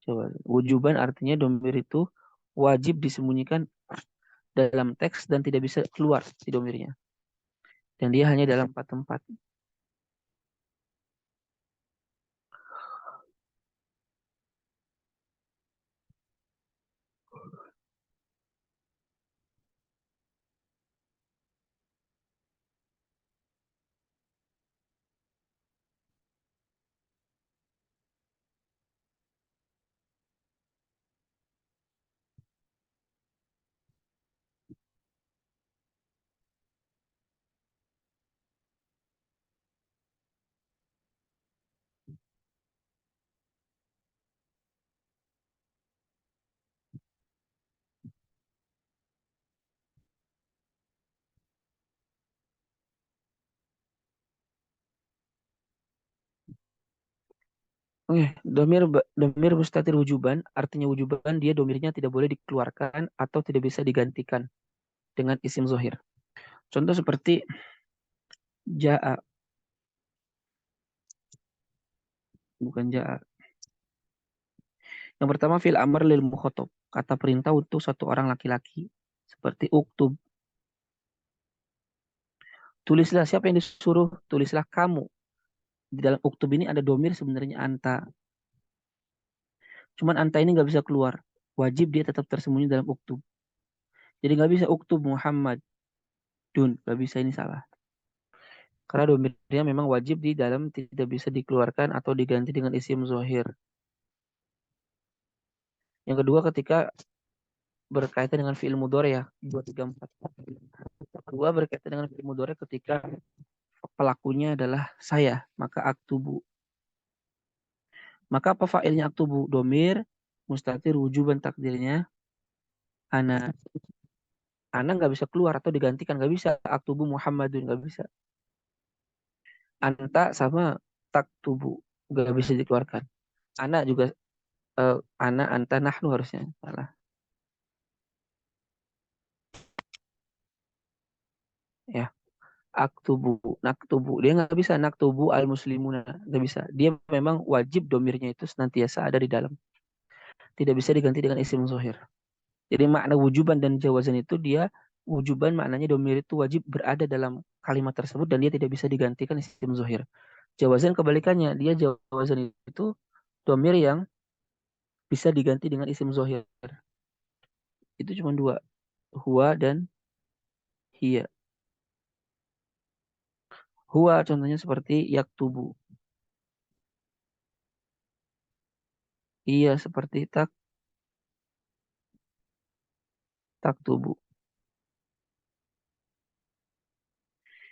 C: coba. Wujuban artinya domir itu wajib disembunyikan dalam teks dan tidak bisa keluar di domirnya. Dan dia hanya dalam 4 tempat. Oke, domir mustatir wujuban artinya wujuban dia domirnya tidak boleh dikeluarkan atau tidak bisa digantikan dengan isim zohir. Contoh seperti ja'a, bukan ja'a. Yang pertama fil amr lil mukhatab, kata perintah untuk satu orang laki-laki seperti uktub. Tulislah, siapa yang disuruh? Tulislah kamu. Di dalam uktub ini ada domir sebenarnya anta. Cuman anta ini nggak bisa keluar. Wajib dia tetap tersembunyi dalam uktub. Jadi nggak bisa uktub Muhammad Dun, nggak bisa, ini salah. Karena domirnya memang wajib di dalam, tidak bisa dikeluarkan atau diganti dengan isim zohir. Yang kedua ketika berkaitan dengan fi'il mudhari ya, 2, 3, 4. Kedua berkaitan dengan fi'il mudhari ketika pelakunya adalah saya, maka aktubu. Maka apa fa'ilnya aktubu? Domir mustatir wujuban takdirnya ana. Ana nggak bisa keluar atau digantikan, nggak bisa. Aktubu Muhammadun nggak bisa. Anta sama taktubu nggak bisa dikeluarkan. Ana juga ana, anta, nahnu harusnya salah. Ya, aktubu, naktubu. Dia nggak bisa naktubu al muslimuna, nggak bisa. Dia memang wajib domirnya itu senantiasa ada di dalam. Tidak bisa diganti dengan isim zohir. Jadi makna wujuban dan jawazan itu dia wujuban maknanya domir itu wajib berada dalam kalimat tersebut dan dia tidak bisa digantikan isim zohir. Jawazan kebalikannya, dia jawazan itu domir yang bisa diganti dengan isim zohir. Itu cuma dua, huwa dan hiya. Huwa contohnya seperti yaktubu. Iya seperti taktubu.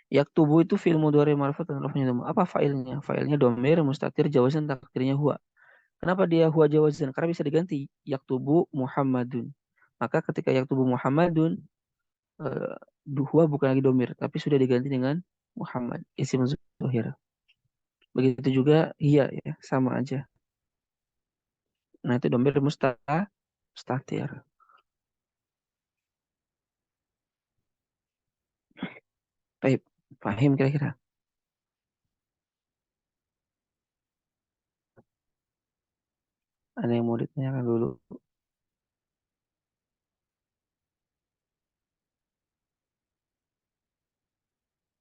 C: Yaktubu itu fi'il mudhari marfu dan raf'nya dhamma. Apa failnya? Failnya domir mustatir jawazan takdirnya huwa. Kenapa dia huwa jawazan? Karena bisa diganti yaktubu Muhammadun. Maka ketika yaktubu Muhammadun, huwa bukan lagi domir tapi sudah diganti dengan Muhammad, isim zuhir. Begitu juga iya ya, sama aja. Nah, itu domir mustatir. Baik, paham kira-kira? Ada yang mau ditanyakan dulu?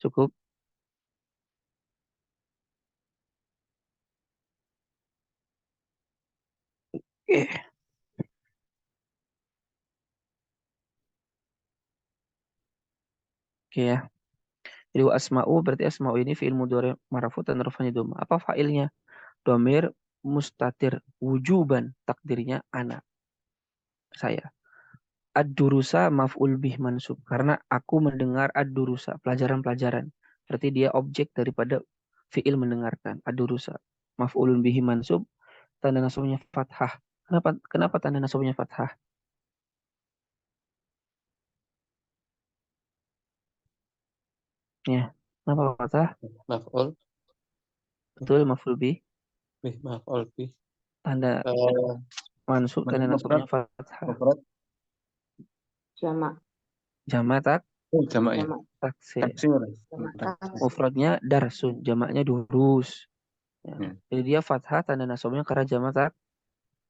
C: Cukup? Oke. Oke ya. Jadi asma'u berarti asma'u ini fi'il mudhari marfu dan rafanya dhamma. Apa fa'ilnya? Domir mustatir wujuban, takdirnya ana, saya. Ad-durusa maf'ul bih mansub karena aku mendengar ad-durusa, pelajaran-pelajaran. Berarti dia objek daripada fi'il mendengarkan. Ad-durusa maf'ulun bihi mansub, tanda nasabnya fathah. Kenapa tanda nasabnya fathah? Ya, kenapa fathah?
D: Maf'ul
C: Betul, maf'ul bih.
D: maf'ul bih.
C: Tanda
D: Eh,
C: mansub, tanda nasabnya fathah.
D: mufrad
E: Jamak.
C: Jamak
D: jamak ya.
E: Jamak.
C: taksir.
E: Jamak taksir.
C: Mufradnya darsun, jamaknya durus. Ya.
D: Ya.
C: Jadi dia fathah tanda nasabnya karena jamak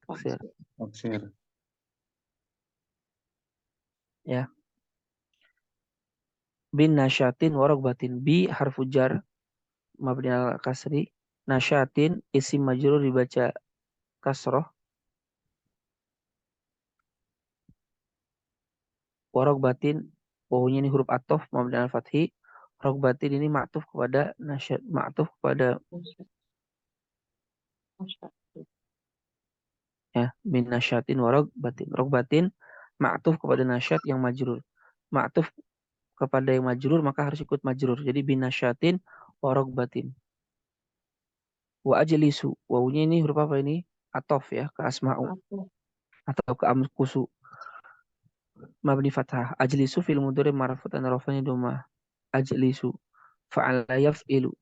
C: taksir.
D: Taksir.
C: Ya. Bin nasyatin warokbatin. Bi harfu jar mabni al kasri. Nasyatin isim majrur dibaca kasroh. Warokbatin wawunya ini huruf atof mabni al fathi. Rokbatin ini ma'tuf kepada nasyat, ma'tuf kepada ya min nasyatin warokbatin. Rokbatin ma'tuf kepada nasyat yang majrur. Ma'tuf kepada yang majrur maka harus ikut majrur. Jadi bin nasyatin warokbatin. Wa ajlisu. Wawunya ini huruf apa ini? Atof ya ke asma'u atau ke amkusu. Mabni fathah. Ajlisu fil mudhari marfu dan rafanya dhamma. Ajlisu. Fa'ala yaf'ilu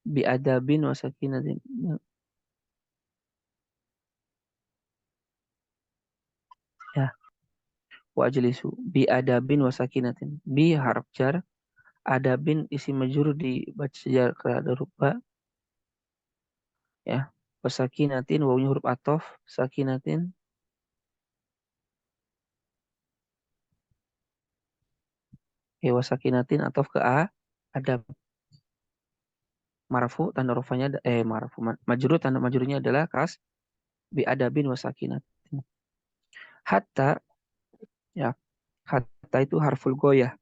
C: bi adabin wa sakinatin. Ya. Wa ajlisu bi adabin wa sakinatin. Bi harf jar. Adabin isi majrur dibaca sejar ke ada rupa. Ya. Wa sakinatin wawunya huruf atof. Sakinatin. Ya, wa sakinatin atof ke a. Adab. Marfu tanda rafanya marfu majrur tanda majrurnya adalah bi adabin wa sakinatin. Hatta ya, hatta itu harful goyah.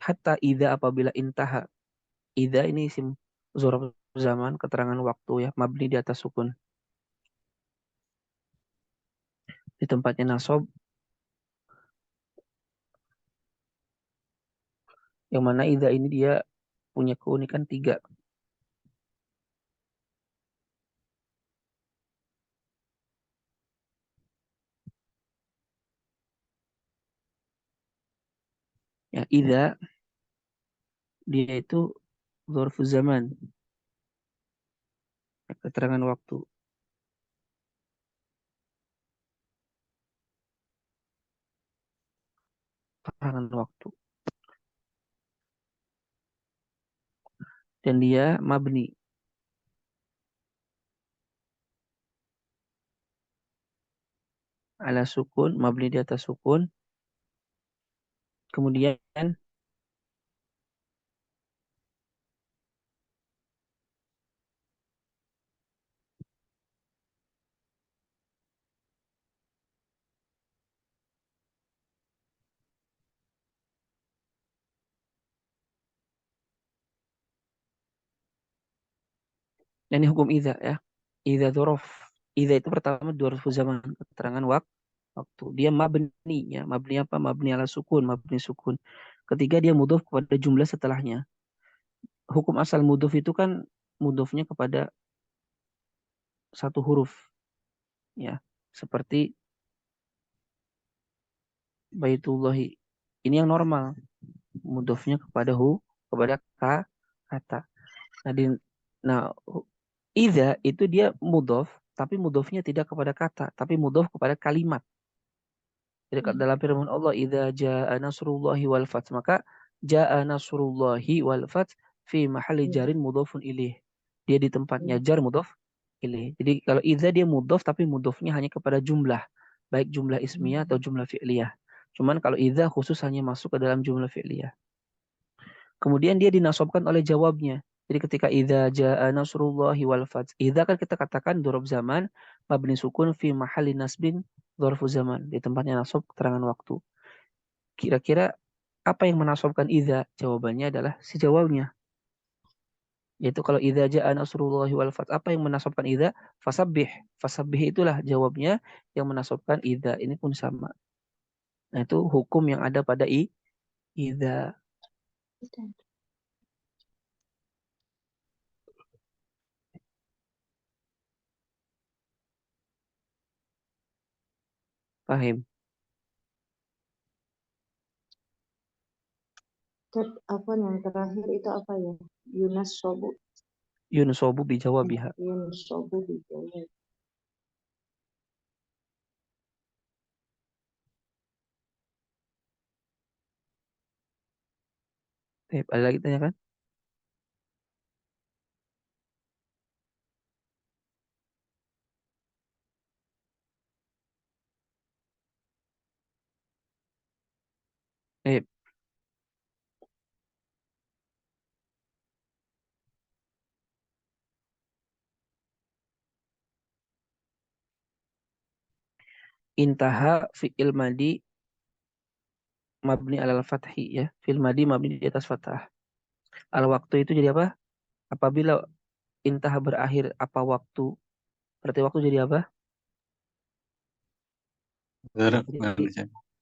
C: Hatta idza apabila intaha. Idza ini isim dzaraf zaman, keterangan waktu ya, mabni di atas sukun. Di tempatnya nasab, yang mana idza ini dia punya keunikan 3. Ya, idza dia itu dzaraf zaman, keterangan waktu. Keterangan waktu. Dan dia mabni. Ala sukun, mabni di atas sukun. Kemudian ini hukum idza ya. Idza dzaraf. Idza itu pertama dzaraf zaman, keterangan waktu. Dia mabni ya. Mabni apa? Mabni ala sukun, mabni sukun. Ketiga dia mudhof kepada jumlah setelahnya. Hukum asal mudhof itu kan mudhofnya kepada satu huruf ya. Seperti Baitullahi. Ini yang normal. mudhofnya kepada kata. Nah, idza itu dia mudhof, tapi mudhofnya tidak kepada kata, tapi mudhof kepada kalimat. Jadi dalam firman Allah, idza jaa nasrullahi wal fath, maka jaa nasrullahi wal fath fi mahalli jarin mudhofun ilaih. Dia di tempatnya jar mudhof ilaih. Jadi kalau idza dia mudhof tapi mudhofnya hanya kepada jumlah, baik jumlah ismiyah atau jumlah fi'liyah. Cuman kalau idza khusus hanya masuk ke dalam jumlah fi'liyah. Kemudian dia dinasobkan oleh jawabnya. Jadi ketika idza jaa nasrullahi wal fath, idza kan kita katakan dzaraf zaman mabni sukun fi mahalli nasbin dzarfu zaman, di tempatnya nasab keterangan waktu. Kira-kira apa yang menasobkan idza? Jawabannya adalah si jawabnya. Yaitu kalau idza jaa nasrullahi wal fath, apa yang menasobkan idza? Fasabbih. Fasabbih itulah jawabnya yang menasobkan idza. Ini pun sama. Nah, itu hukum yang ada pada idza. Paham?
E: Apa yang terakhir itu apa ya? Yunasobu.
C: Yunsobu bijawabiha.
E: Yunasobu dijawab.
C: Ada lagi tanya kan? Intaha fi'il madi mabni alal fathi ya. Fi'il madi mabni di atas fathah. Al waktu itu jadi apa? Apabila intaha berakhir apa waktu? Berarti waktu jadi apa?
D: Zaraf.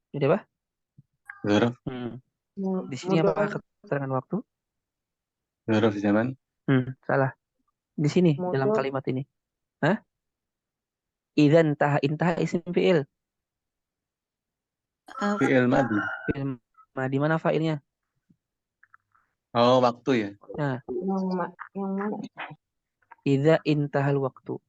C: Jadi apa?
D: Zaraf.
C: Di sini apa keterangan waktu?
D: Zaraf zaman.
C: Salah. Di sini dalam kalimat ini. Hah? Idzan intaha isim fi'il.
D: Fi'il madi.
C: Fi'il madi mana fa'ilnya?
D: Oh, waktu ya.
C: Nah,
E: yang mana?
C: idza intahal waktu.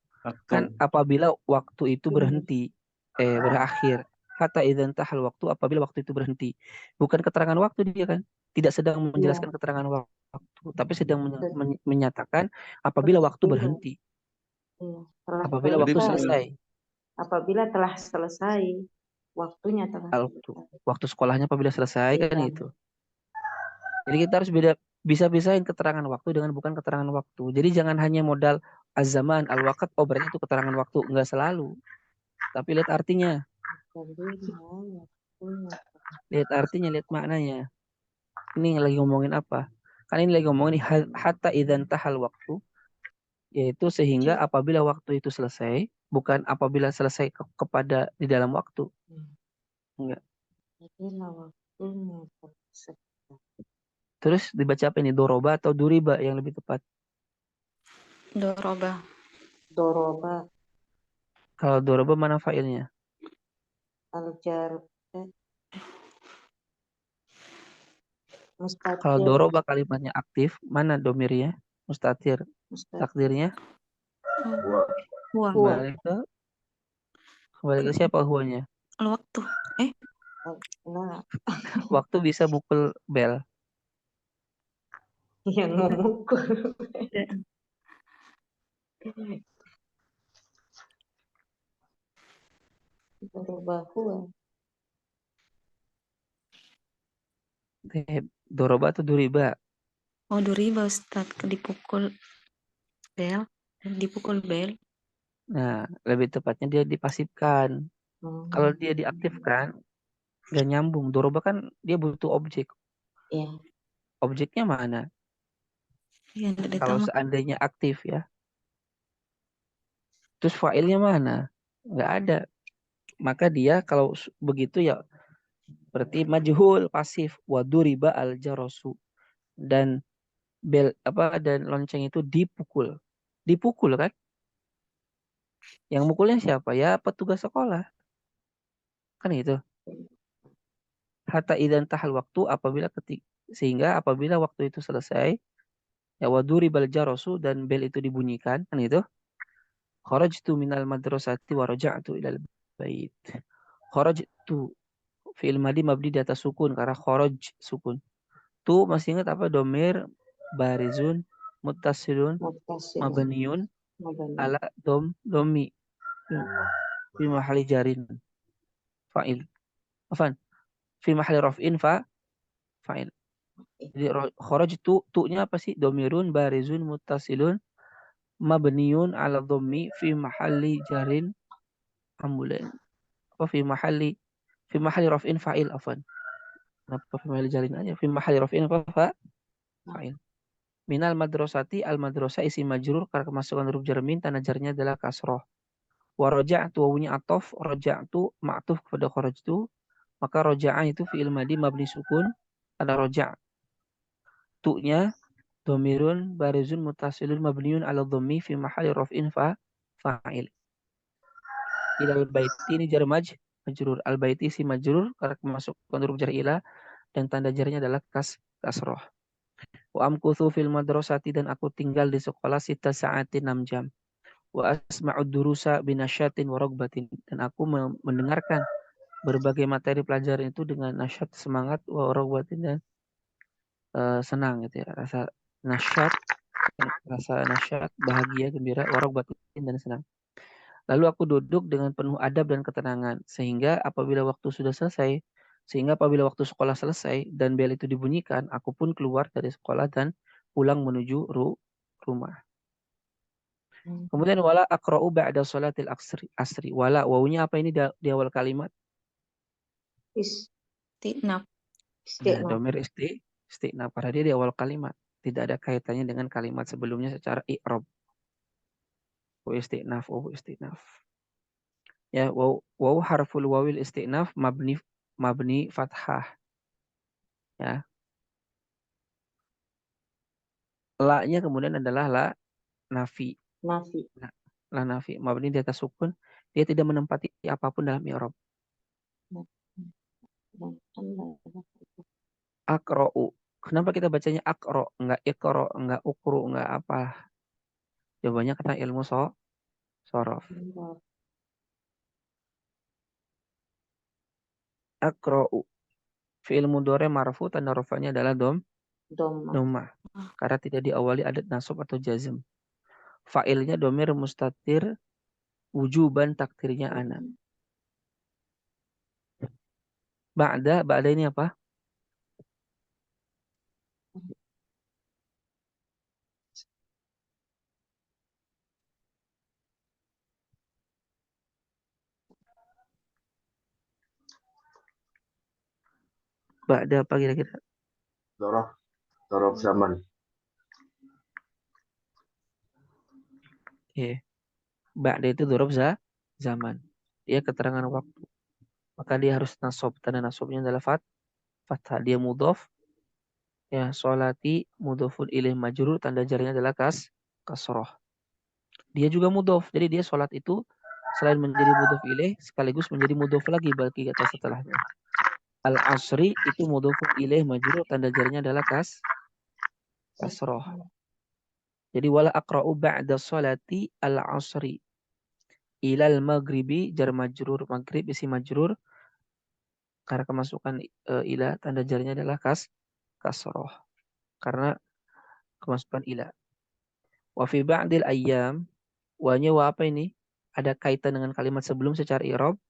C: Kan apabila waktu itu berhenti, berakhir. Hatta idza intahal waktu, apabila waktu itu berhenti. Bukan keterangan waktu dia kan. Tidak sedang menjelaskan keterangan waktu, tapi sedang menyatakan apabila waktu berhenti. Apabila waktu selesai.
E: Apabila telah selesai, waktunya telah
C: waktu sekolahnya apabila selesai kan itu. Jadi kita harus bisa-bisain keterangan waktu dengan bukan keterangan waktu. Jadi jangan hanya modal az-zaman, al-waqt, oh berarti itu keterangan waktu. Enggak selalu. Tapi lihat artinya. Lihat artinya, lihat maknanya. Ini lagi ngomongin apa? Kan ini lagi ngomongin hatta idzan tahal waktu, yaitu sehingga apabila waktu itu selesai, bukan apabila selesai kepada di dalam waktu. Enggak. Terus dibaca apa ini? Doroba atau duriba yang lebih tepat?
F: Doroba.
E: Doroba.
C: Kalau doroba mana failnya?
E: Al-jar.
C: Kalau doroba kalimatnya aktif, mana domirnya? Mustatir. Takdirnya?
F: Huwa.
C: Kembali ke siapa huwanya?
F: Waktu.
C: Waktu bisa mukul bel.
E: Yang memukul. Doroba huwa.
C: Doroba atau duriba?
F: Oh, duriba Ustaz, dipukul bel.
C: Nah, lebih tepatnya dia dipasifkan. Kalau dia diaktifkan, nggak nyambung. Doroba kan dia butuh objek. Objeknya mana? Kalau seandainya aktif ya. Terus failnya mana? Nggak ada. Maka dia kalau begitu ya berarti majhul pasif. Waduriba al-jarasu. Dan dan lonceng itu dipukul. Dipukul kan? Yang mukulnya siapa? Ya petugas sekolah. Kan itu. Hatta idzan tahal waktu, apabila Sehingga apabila waktu itu selesai, ya waduribal jarasu dan bel itu dibunyikan, kan itu. Kharajtu minal madrasati wa raja'tu ilal bait. Kharajtu fi'il madi mabni di atas sukun karena kharaj sukun. Tu masih ingat apa? Domir barizun muttasilun
E: Muttasil.
C: mabniun
E: Mabani.
C: ala domi fi mahali jarin fa'il. Afan. Fi mahali raf'in fa'il. Jadi kharajtu tu-nya apa sih? Domirun barizun muttasilun mabniun ala dhammi fi mahalli jarin ambulan. Apa fi mahalli raf'in fa'il afan. Kenapa fi mahalli jarin aja? Fi mahalli raf'in fa'il. Minal madrasati al madrasah isi majrur karena kemasukan huruf jar min tanda jarnya adalah kasroh. Wa raja'tu wawunya atof, raja'tu ma'tuf kepada kharajtu, maka raja'ah itu fi'il madi mabni sukun ada raja'. Tu-nya domirun barizun mutasilun mabniun ala dhammi fi mahali raf'in fa'il. Ilal baiti ini jar majrur. Al baiti si majrur karena kemasukan huruf jar ila dan tanda jarnya adalah kasroh. Wa amkuthu fil madrasati dan aku tinggal di sekolah 6 sa'atin 6 jam. Wa asma'ud durusa binasyatin wa ragbatin dan aku mendengarkan berbagai materi pelajaran itu dengan nasyat semangat wa ragbatin dan senang gitu ya. Rasa nasyat, bahagia, gembira, wa ragbatin dan senang. Lalu aku duduk dengan penuh adab dan ketenangan sehingga apabila waktu sekolah selesai dan bel itu dibunyikan, aku pun keluar dari sekolah dan pulang menuju rumah. Kemudian wala aqra'u ba'da sholatil asri. Wala wawunya apa ini di awal kalimat?
F: Istinaf.
C: Nah, domir istinaf pada dia di awal kalimat. Tidak ada kaitannya dengan kalimat sebelumnya secara i'rab. Wa istinaf. Ya, waw harful wawil istinaf mabni fathah. Ya. La-nya kemudian adalah la nafi. La nafi mabni di atas sukun, dia tidak menempati apapun dalam i'rab. Aqra'u. Kenapa kita bacanya aqra, enggak iqra, enggak ukru, enggak apa? Jawabannya kata ilmu sorof. Aqra'u. Fi'il mudhari marfu tanda rafanya adalah dhammah. Karena tidak diawali adat nasab atau jazm. Fa'ilnya domir mustatir wujuban takdirnya ana. Ba'da ini apa? Ba'da apa kira-kira?
A: Dorof zaman.
C: Ba'da itu dorof zaman. Dia keterangan waktu. Maka dia harus nasab. Tanda nasabnya adalah fathah. Dia mudhof. Ya, sholati mudhofun ilaih majrur. Tanda jarnya adalah kasroh. Dia juga mudhof. Jadi dia sholat itu selain menjadi mudhof ilaih sekaligus menjadi mudhof lagi bagi kata setelahnya. Al-asri itu mudhofun ilaih majrur. Tanda jarnya adalah kasroh. Jadi wala aqra'u ba'da sholati al-asri. Ilal maghribi jar majrur. Maghrib isi majrur. Karena kemasukan ila tanda jarnya adalah kasroh. Karena kemasukan ila. Wa fi ba'dil ayyam. Wanya wa apa ini? Ada kaitan dengan kalimat sebelum secara i'rab?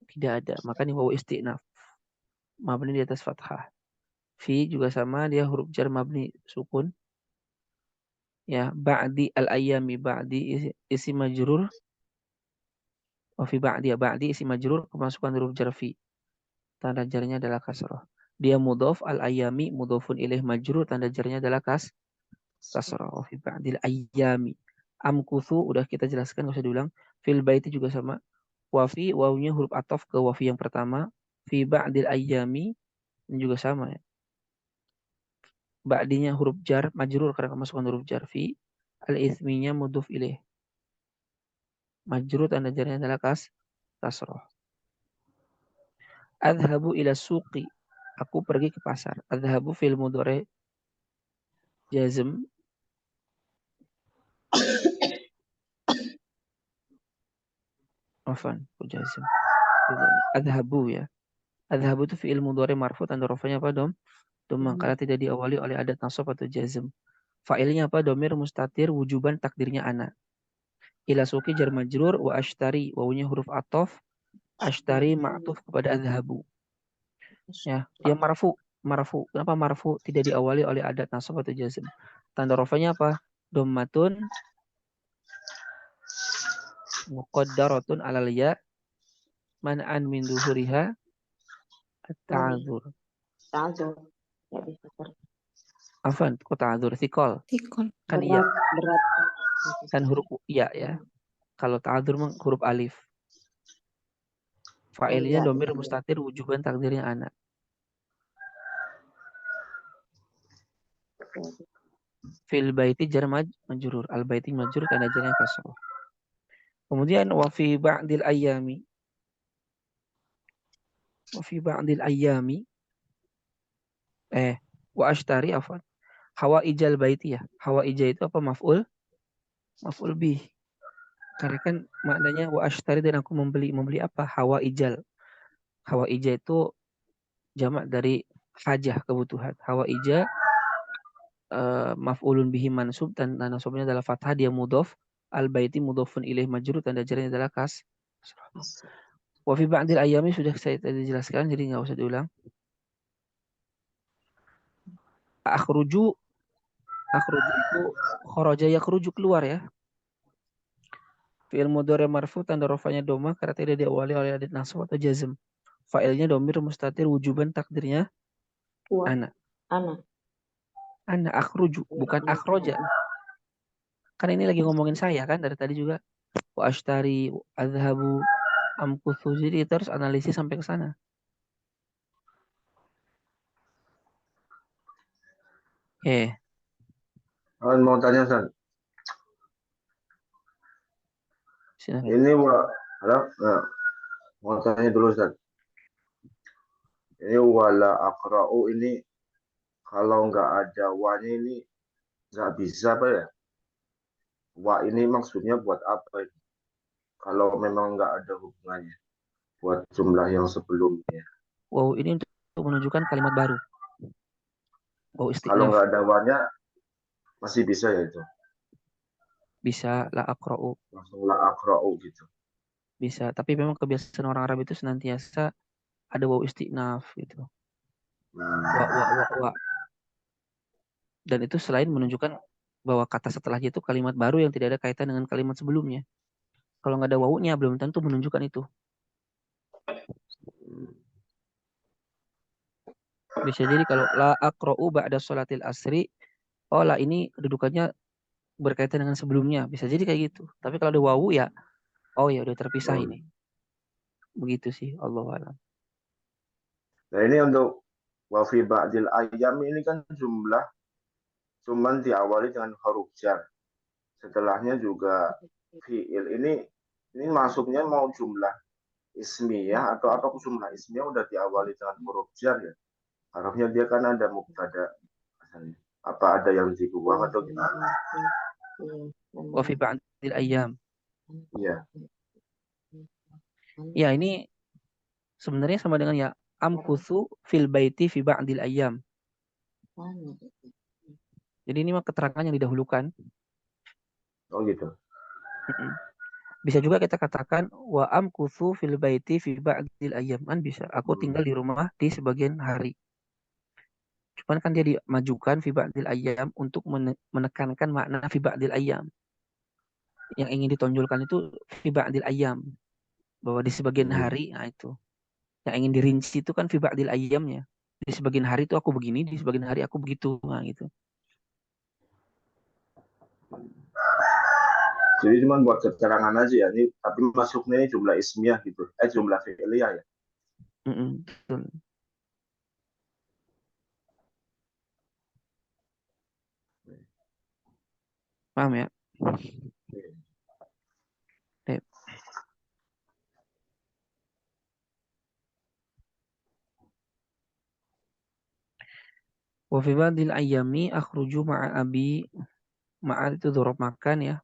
C: Tidak ada. Maka ini wawu istinaf. Mabni di atas fathah. Fi juga sama, dia huruf jar mabni sukun. Ya, ba'di al-ayyami ba'di isi majrur. Wa fi ba'di isi majrur kemasukan huruf jar fi. Tanda jarnya adalah kasroh. Dia mudhof al-ayyami mudhofun ilaih majrur. Tanda jarnya adalah kasroh. Wa fi ba'dil ayyami. Amkuthu udah kita jelaskan, nggak usah diulang. Fil baiti juga sama. Wafi wawunya huruf atof ke wafi yang pertama. Fi ba'dil ayyami juga sama ya. Ba'dinya huruf jar majrur karena kemasukan huruf jar fi. Al-ithminya mudhuf ilaih. Majrur tanda jarnya adalah kasroh. Adhabu ila suqi. Aku pergi ke pasar. Adhabu fil mudhari jazm. Afan, jazm. Adhabu ya. Adhabu itu fi'il mudhari marfu tanda rafanya apa dom? Domma karena tidak diawali oleh adat nasab atau jazm. Fa'ilnya apa? Domir mustatir wujuban takdirnya ana. Ila suki jar majrur wa ashtari. Wawunya huruf atof. Ashtari ma'tuf kepada adhabu. Ya, dia marfu. Marfu. Kenapa marfu? Tidak diawali oleh adat nasab atau jazm. Tanda rafanya apa? Dommatun muqaddaratun alal ya man'an min duhuriha at-ta'adzur.
E: Ta'adzur. Ya bisa
C: Afan, kok ta'adzur? Sikol.
F: Tikol.
C: Kan iya.
E: berat.
C: Kan huruf iya ya. Kalau ta'adzur huruf alif. Fa'ilnya
E: iya,
C: domir
E: iya.
C: mustatir wujuban takdirnya anak. Fil baiti jar majrur. Al baiti majrur tanda jarnya kasroh. Kemudian wa fi ba'dil ayami. Wa fi ba'dil ayami. Wa ashtari afwan. Hawa ijal baiti ya. Hawa ija itu apa? Maf'ul? Maf'ul bih. Karena kan maknanya wa ashtari dan aku membeli. Membeli apa? Hawa ijal. Hawa ija itu jamak dari hajah, kebutuhan. Hawa ija maf'ulun bihi mansub dan nasabnya adalah fathah, dia mudhof. Al baiti mudhofun ilaih majrur, tanda jarnya adalah kas. Wa fi ba'dil ayami sudah saya tadi jelaskan, jadi nggak usah diulang. Akhruju itu kharaja yakhruju, keluar ya. Fi'il mudhari marfu tanda rafanya doma karena tidak diawali oleh adat nasab atau jazm. Fa'ilnya domir mustatir wujuban takdirnya ana. Ana akhruju, bukan akhroja. Kan ini lagi ngomongin saya kan dari tadi juga. Wa ashtari, adhabu, amkuthu. Jadi kita harus analisis sampai ke sana.
A: Mau tanya San.
C: Silakan.
A: Ini halo, mau tanya dulu San. Ini wala akra'u ini kalau nggak ada wa-nya ini nggak bisa apa ya? Wa ini maksudnya buat apa ini? Kalau memang nggak ada hubungannya buat jumlah yang sebelumnya.
C: Wow, ini untuk menunjukkan kalimat baru. Wow,
A: Kalau
C: istinaf.
A: nggak ada wa-nya masih bisa ya itu?
C: Bisa la akra'u.
A: Langsung la akra'u gitu.
C: Bisa, tapi memang kebiasaan orang Arab itu senantiasa ada wow istinaf gitu. Wa. Dan itu selain menunjukkan bahwa kata setelahnya itu kalimat baru yang tidak ada kaitan dengan kalimat sebelumnya. Kalau nggak ada wawunya belum tentu menunjukkan itu. Bisa jadi kalau la aqra'u ba'da sholatil asri, oh la ini kedudukannya berkaitan dengan sebelumnya. Bisa jadi kayak gitu. Tapi kalau ada wawu ya, oh ya udah terpisah ini. Begitu sih, Allahu a'lam.
A: Nah ini untuk wafi ba'dil ayam ini kan jumlah cuman diawali dengan huruf jar. Setelahnya juga fi'il. Ini masuknya mau jumlah ismiyah atau jumlah ismiyah udah diawali dengan huruf jar ya. Harusnya dia kan ada mubtada. Apa ada yang dibuang atau gimana?
C: Wa fi ba'dil ayam.
A: Iya.
C: Ya, ini sebenarnya sama dengan ya amkuthu fil baiti fi ba'dil ayam. Jadi ini mah keterangan yang didahulukan.
A: Oh gitu.
C: Bisa juga kita katakan wa amkuthu fil baiti fi ba'dil ayam. Kan bisa. Aku tinggal di rumah di sebagian hari. Cuman kan dia dimajukan fi ba'dil ayam untuk menekankan makna fi ba'dil ayam. Yang ingin ditonjolkan itu fi ba'dil ayam. Bahwa di sebagian hari, nah itu. Yang ingin dirinci itu kan fi ba'dil ayamnya. Di sebagian hari itu aku begini, di sebagian hari aku begitu. Nah gitu.
A: Jadi cuma buat keterangan aja ya. Ini tapi masuknya ini jumlah ismiyah gitu. Jumlah fi'liyah ya.
C: Betul. Paham ya? Wa fi ba'dil ayyami akhruju ma'a abi, ma'a itu dzaraf makan ya,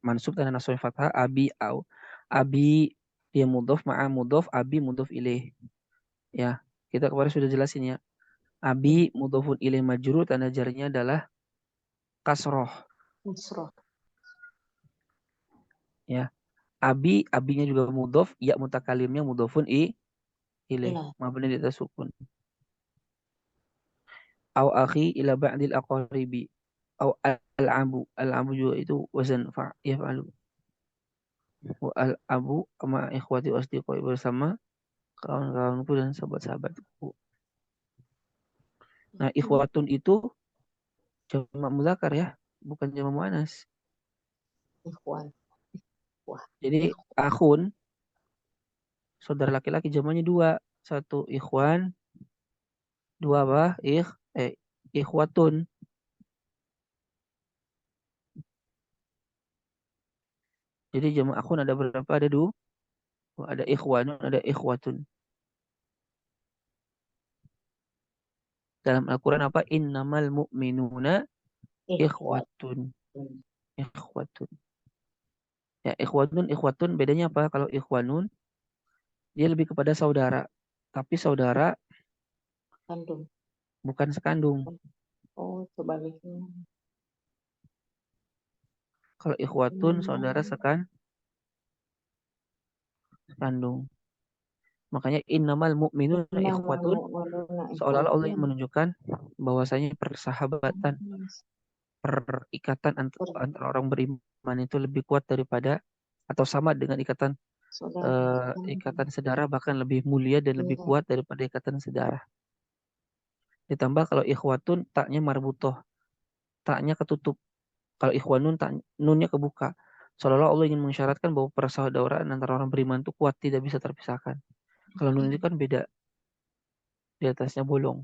C: mansub dan nasab fathah, abi au. Abi dia mudhof, ma'a mudhof, abi mudhof ilaih. Ya, kita kemarin sudah jelasin ya. Abi mudhofun ilaih majrur, tanda jarnya adalah kasroh.
E: Nasroh.
C: Ya. Abi, abinya juga mudhof, ya mutakalimnya mudhofun ilaih.
E: Ilaih.
C: Mabni di atas sukun. Au akhi ila ba'dil aqaribi. Au al-abu. Al-abu juga itu wazan yaf'alu. Wa al-abu sama ikhwati wasdiqai, bersama kawan-kawanku dan sahabat-sahabatku. Nah, ikhwatun itu jamak muzakkar ya, bukan jamak muannas.
E: Ikhwan. Wah.
C: Jadi akhun, saudara laki-laki jamaknya dua. Satu ikhwan, dua apa? Ikhwatun. Jadi jamak akhun ada berapa? Ada dua. Ada ikhwanun, ada ikhwatun. Dalam Al-Quran apa? Innamal mu'minuna
E: Ikhwan.
C: ikhwatun. Ikhwatun. Ya, ikhwatun bedanya apa? Kalau ikhwanun dia lebih kepada saudara. Tapi saudara
E: Kandung.
C: bukan sekandung.
E: Oh, sebaliknya.
C: Kalau ikhwatun saudara sekandung. Makanya innamal mu'minuna ikhwatun, seolah-olah Allah yang menunjukkan bahwasanya persahabatan, perikatan antara orang beriman itu lebih kuat daripada atau sama dengan ikatan saudara, bahkan lebih mulia dan lebih kuat daripada ikatan saudara. Ditambah kalau ikhwatun taknya marbutoh, taknya ketutup. Kalau ikhwanun nunnya kebuka. Seolah-olah Allah ingin mengisyaratkan bahwa persaudaraan antara orang beriman itu kuat, tidak bisa terpisahkan. Kalau nun itu kan beda, di atasnya bolong.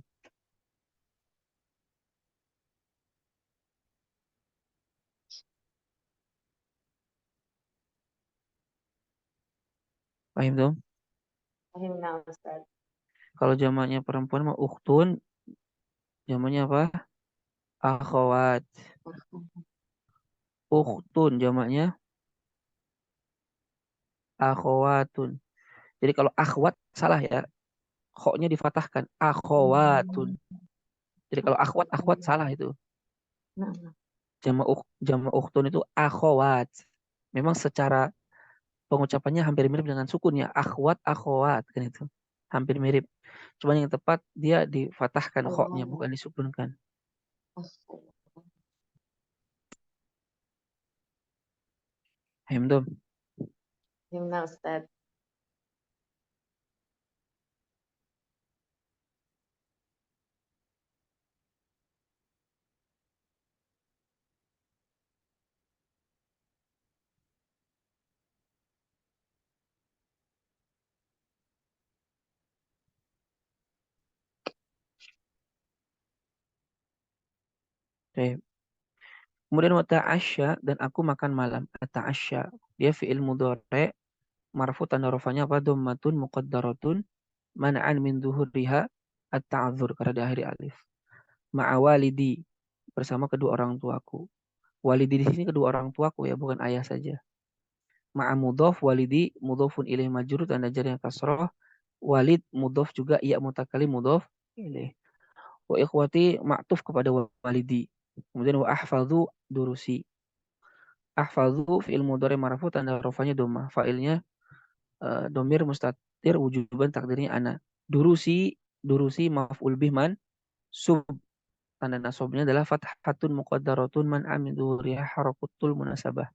C: Paham dong?
E: Paham now, Ustaz.
C: Kalau jamaknya perempuan mah ukhtun, jamaknya apa? Akhwat. Ukhtun jamaknya akhwatun. Jadi kalau akhwat salah ya. Khoknya difatahkan. Akhwatun. Jadi kalau akhwat salah itu. Jamak ukhtun itu akhwat. Memang secara pengucapannya hampir mirip dengan sukun ya. Akhwat kan itu. Hampir mirip. Cuma yang tepat dia difatahkan khoknya, bukan disukunkan. Paham dong?
E: Gimana Ustaz?
C: Oke. Kemudian wata'asya, dan aku makan malam. Ta'asya, dia fi'il mudhari' marfu, tanda rafanya apa? Dhammatun muqaddaratun man'an min zuhuriha at-ta'adzur, karena diakhiri alif. Ma'awalidi, bersama kedua orang tuaku. Walidi di sini kedua orang tuaku ya, bukan ayah saja. Ma'amudhof, walidi mudhofun ilaih majrur, tanda jarnya kasroh. Walid mudhof juga, iya mutakalim mudhof ilaih. Wa ikhwati ma'tuf kepada walidi. Kemudian wa ahfadhu durusi. Ahfadhu fi'il mudhari marfu, tanda rafanya dhamma. Fa'ilnya domir mustatir wujuban, takdirnya ana. Durusi maf'ul bih sub, tanda nasabnya adalah fathatun muqaddaratun man amin dhuhriha harakatul munasabah.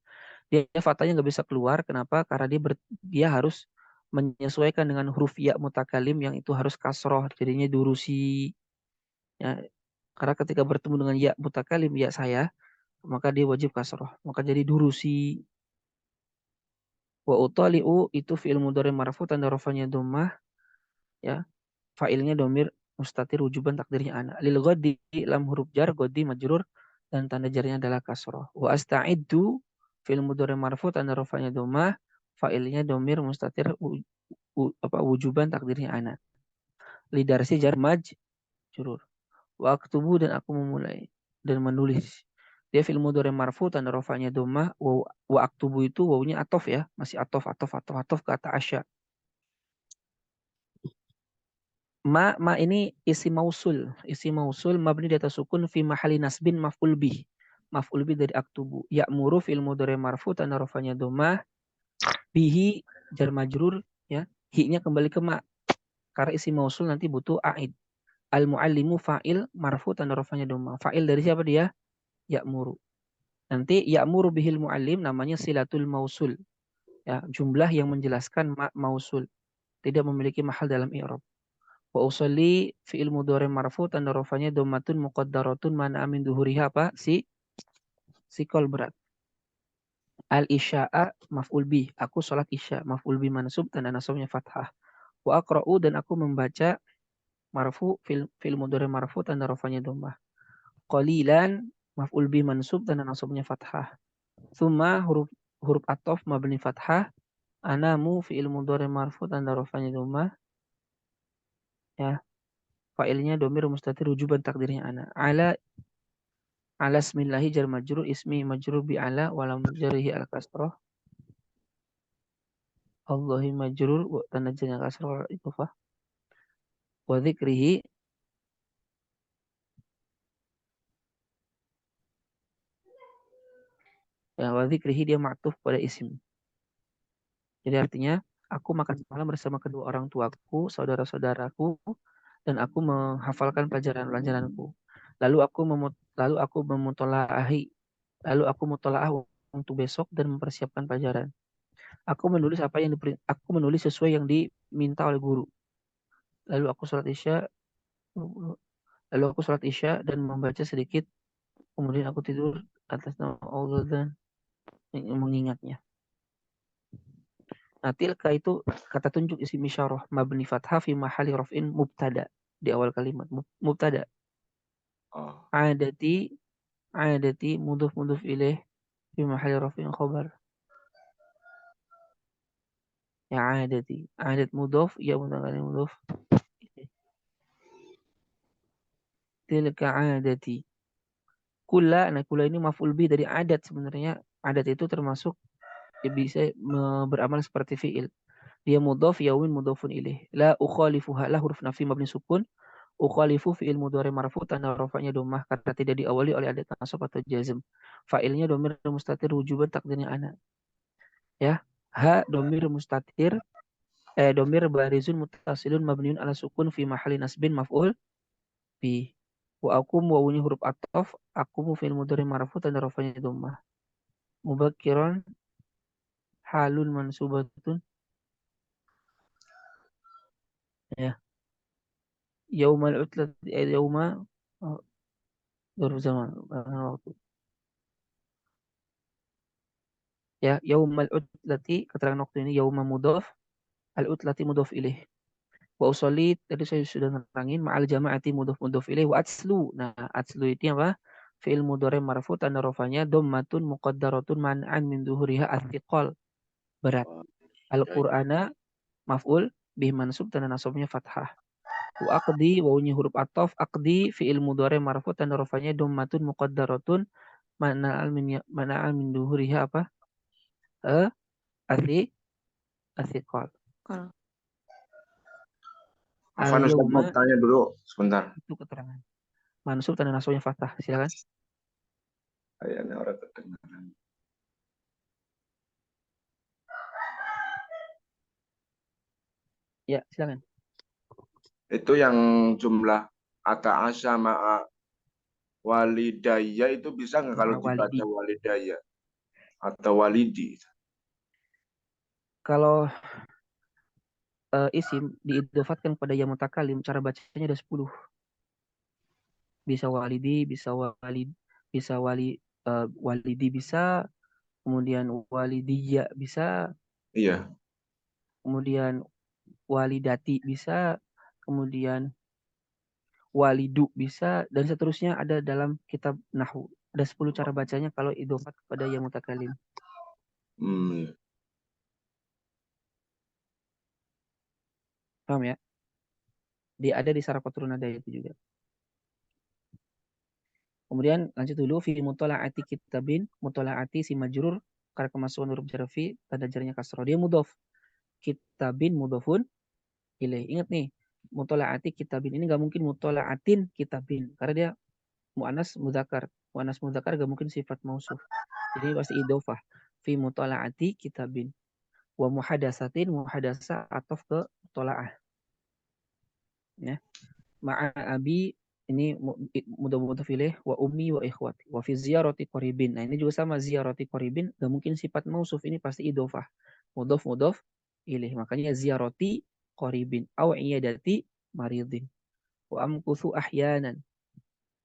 C: Dia fathahnya nggak bisa keluar. Kenapa? Karena dia harus menyesuaikan dengan huruf ya mutakalim yang itu harus kasroh. Jadinya durusi. Ya, karena ketika bertemu dengan ya mutakalim, ya saya, maka dia wajib kasroh. Maka jadi durusi. Wa utali'u itu fi'il mudhari marfu, tanda rafanya dhammah ya. Fa'ilnya domir mustatir wujuban, takdirnya ana. Lil ghaddi lam huruf jar, ghaddi majrur, dan tanda jarnya adalah kasroh. Wa asta'iddu fi'il mudhari marfu, tanda rafanya dhammah, fa'ilnya domir mustatir wujuban, takdirnya ana. Lidarsi jar majrur. Wa aktubu dan aku memulai dan menulis. Dia fi'il mudhari marfu tanda rafa'nya dhammah. Wa aktubu itu wawunya atof ya, masih atof ke kata asya. Ma ini isi mausul mabni di atas sukun fi mahali nasbin maf'ul bih. Maf'ul bih dari aktubu. Ya'muru fi'il mudhari marfu tanda rafa'nya dhammah. Bihi jar majrur ya. Hi-nya kembali ke ma. Karena isi mausul nanti butuh aid. Al muallimu fa'il marfu tanda rafa'nya dhammah. Fa'il dari siapa dia? Ya'muru. Nanti ya'muru bihil muallim namanya silatul mausul. Ya, jumlah yang menjelaskan mausul. Tidak memiliki mahal dalam i'rab. Wa usalli fi'il mudhari marfu tanda rafa'nya dhammatun muqaddaratun mana min duhuriha apa? Si kol berat. Al isya'a maf'ul bih. Aku sholat isya. Maf'ul bih mansub tanda nasabnya fathah. Wa aqra'u dan aku membaca marfu fil mudhari marfu tanda rafa'nya dhammah. Qalilan maf'ul bih mansub tanda nasabnya fathah. Tsumma huruf ataf mabni fathah. Anamu fi'il mudhari marfu tanda rafa'nya dhammah. Ya. Fa'ilnya dhamir mustatir wujuban takdirnya ana. Ala ismillahi jar majrur ismi majrur bi ala walam jarhi al kasrah. Allahi majrur wa tanda jarnya kasrah itu fa. Wa dzikrihi ya wa dzikrihi dia ma'tuf pada isim. Jadi artinya aku makan malam bersama kedua orang tuaku, saudara-saudaraku dan aku menghafalkan pelajaran-pelajaranku. Lalu aku mutola'ah untuk besok dan mempersiapkan pelajaran. Aku menulis sesuai yang diminta oleh guru. Lalu aku sholat isya dan membaca sedikit. Kemudian aku tidur atas nama Allah dan mengingatnya. Nah, tilka itu kata tunjuk isim isyarah mabni fathah fi mahali raf'in mubtada di awal kalimat mubtada. Adati mudhuf ilaih fi mahali raf'in khabar. Ya adati. Adat mudhaf ya mudhaf. Tilka adati. Kula ini maf'ul bih dari adat sebenarnya. Adat itu termasuk bisa beramal seperti fi'il. Dia mudhaf yaumin mudhafun ilaih. La ukhalifuha la huruf nafi mabni sukun. Ukhalifu fi'il mudhari marfu tanda rafa'nya dhammah karena tidak diawali oleh adat nasab atau jazm. Fa'ilnya dhamir mustatir wujuban takdirnya ana. Ya. Ha dhamir mustatir dhamir barizun muttasilun mabniun ala sukun fi mahali nasbin maf'ul bi. Wa akum wawunya huruf ataf, akum fi'il mudhari marfu tanda rafa'nya dhammah. Mubakkiran halun mansubatun ya. Yaumal utlat yauma baru zaman waktu. Ya, yaumal utlati keterangan waktu ini yauma mudhaf, al utlati mudhaf ilaih. Wa usolli tadi saya sudah nerangin ma'al jama'ati mudhaf ilaih wa atslu. Nah, atslu itu apa? Fi'il mudhari marfu tanda rafa'nya dhammatun muqaddaratun man'an min dhuhuriha athiqal. Berat. Al-Qur'ana maf'ul bih mansub tanda nasabnya fathah. Wa aqdi wawunya huruf ataf aqdi fi'il mudhari marfu tanda rafa'nya dhammatun muqaddaratun man'an min dhuhuriha apa? Athiqal.
A: Afan Ustaz mau tanya dulu sebentar.
C: Itu keterangan. Mansub tanda nasabnya fathah. Silakan.
A: Kayaknya orang kedengaran.
C: Ya, silakan.
A: Itu yang jumlah ata'asya ma'a walidayya itu bisa nggak kalau dibaca walidayya atau walidi?
C: Kalau isim diidofatkan pada yang mutakalim, cara bacanya ada 10. Bisa walidi, walidi bisa, kemudian walidiyya bisa,
A: Iya.
C: kemudian walidati bisa, kemudian walidu bisa, dan seterusnya ada dalam kitab Nahwu. Ada 10 cara bacanya kalau idofat kepada yang mutakalim. Paham ya? Dia ada di Sarakatul Nada itu juga. Kemudian lanjut dulu fi mutolaati kitabin, mutolaati si majrur karena kemasukan huruf jar fi tanda jarnya kasroh, dia mudhof. Kitabin mudhofun ilaih. Ingat nih, mutolaati kitabin ini nggak mungkin mutolaatin kitabin karena dia muannas mudzakkar. Muannas mudzakkar gak mungkin sifat mausuf. Jadi pasti idhofah. Fi mutolaati kitabin. Wa muhadasatin, muhadasa atof ke mutolaah. Ya. Ma'a abi ini mudhaf ilaih wa ummi wa ikhwati. Wa fi ziyarati qaribin. Nah, ini juga sama ziyarati qaribin gak mungkin sifat mausuf, ini pasti idhofah. Mudhaf ilaih. Makanya ziyarati qaribin au iyadati maridin. Wa amkuthu ahyanan.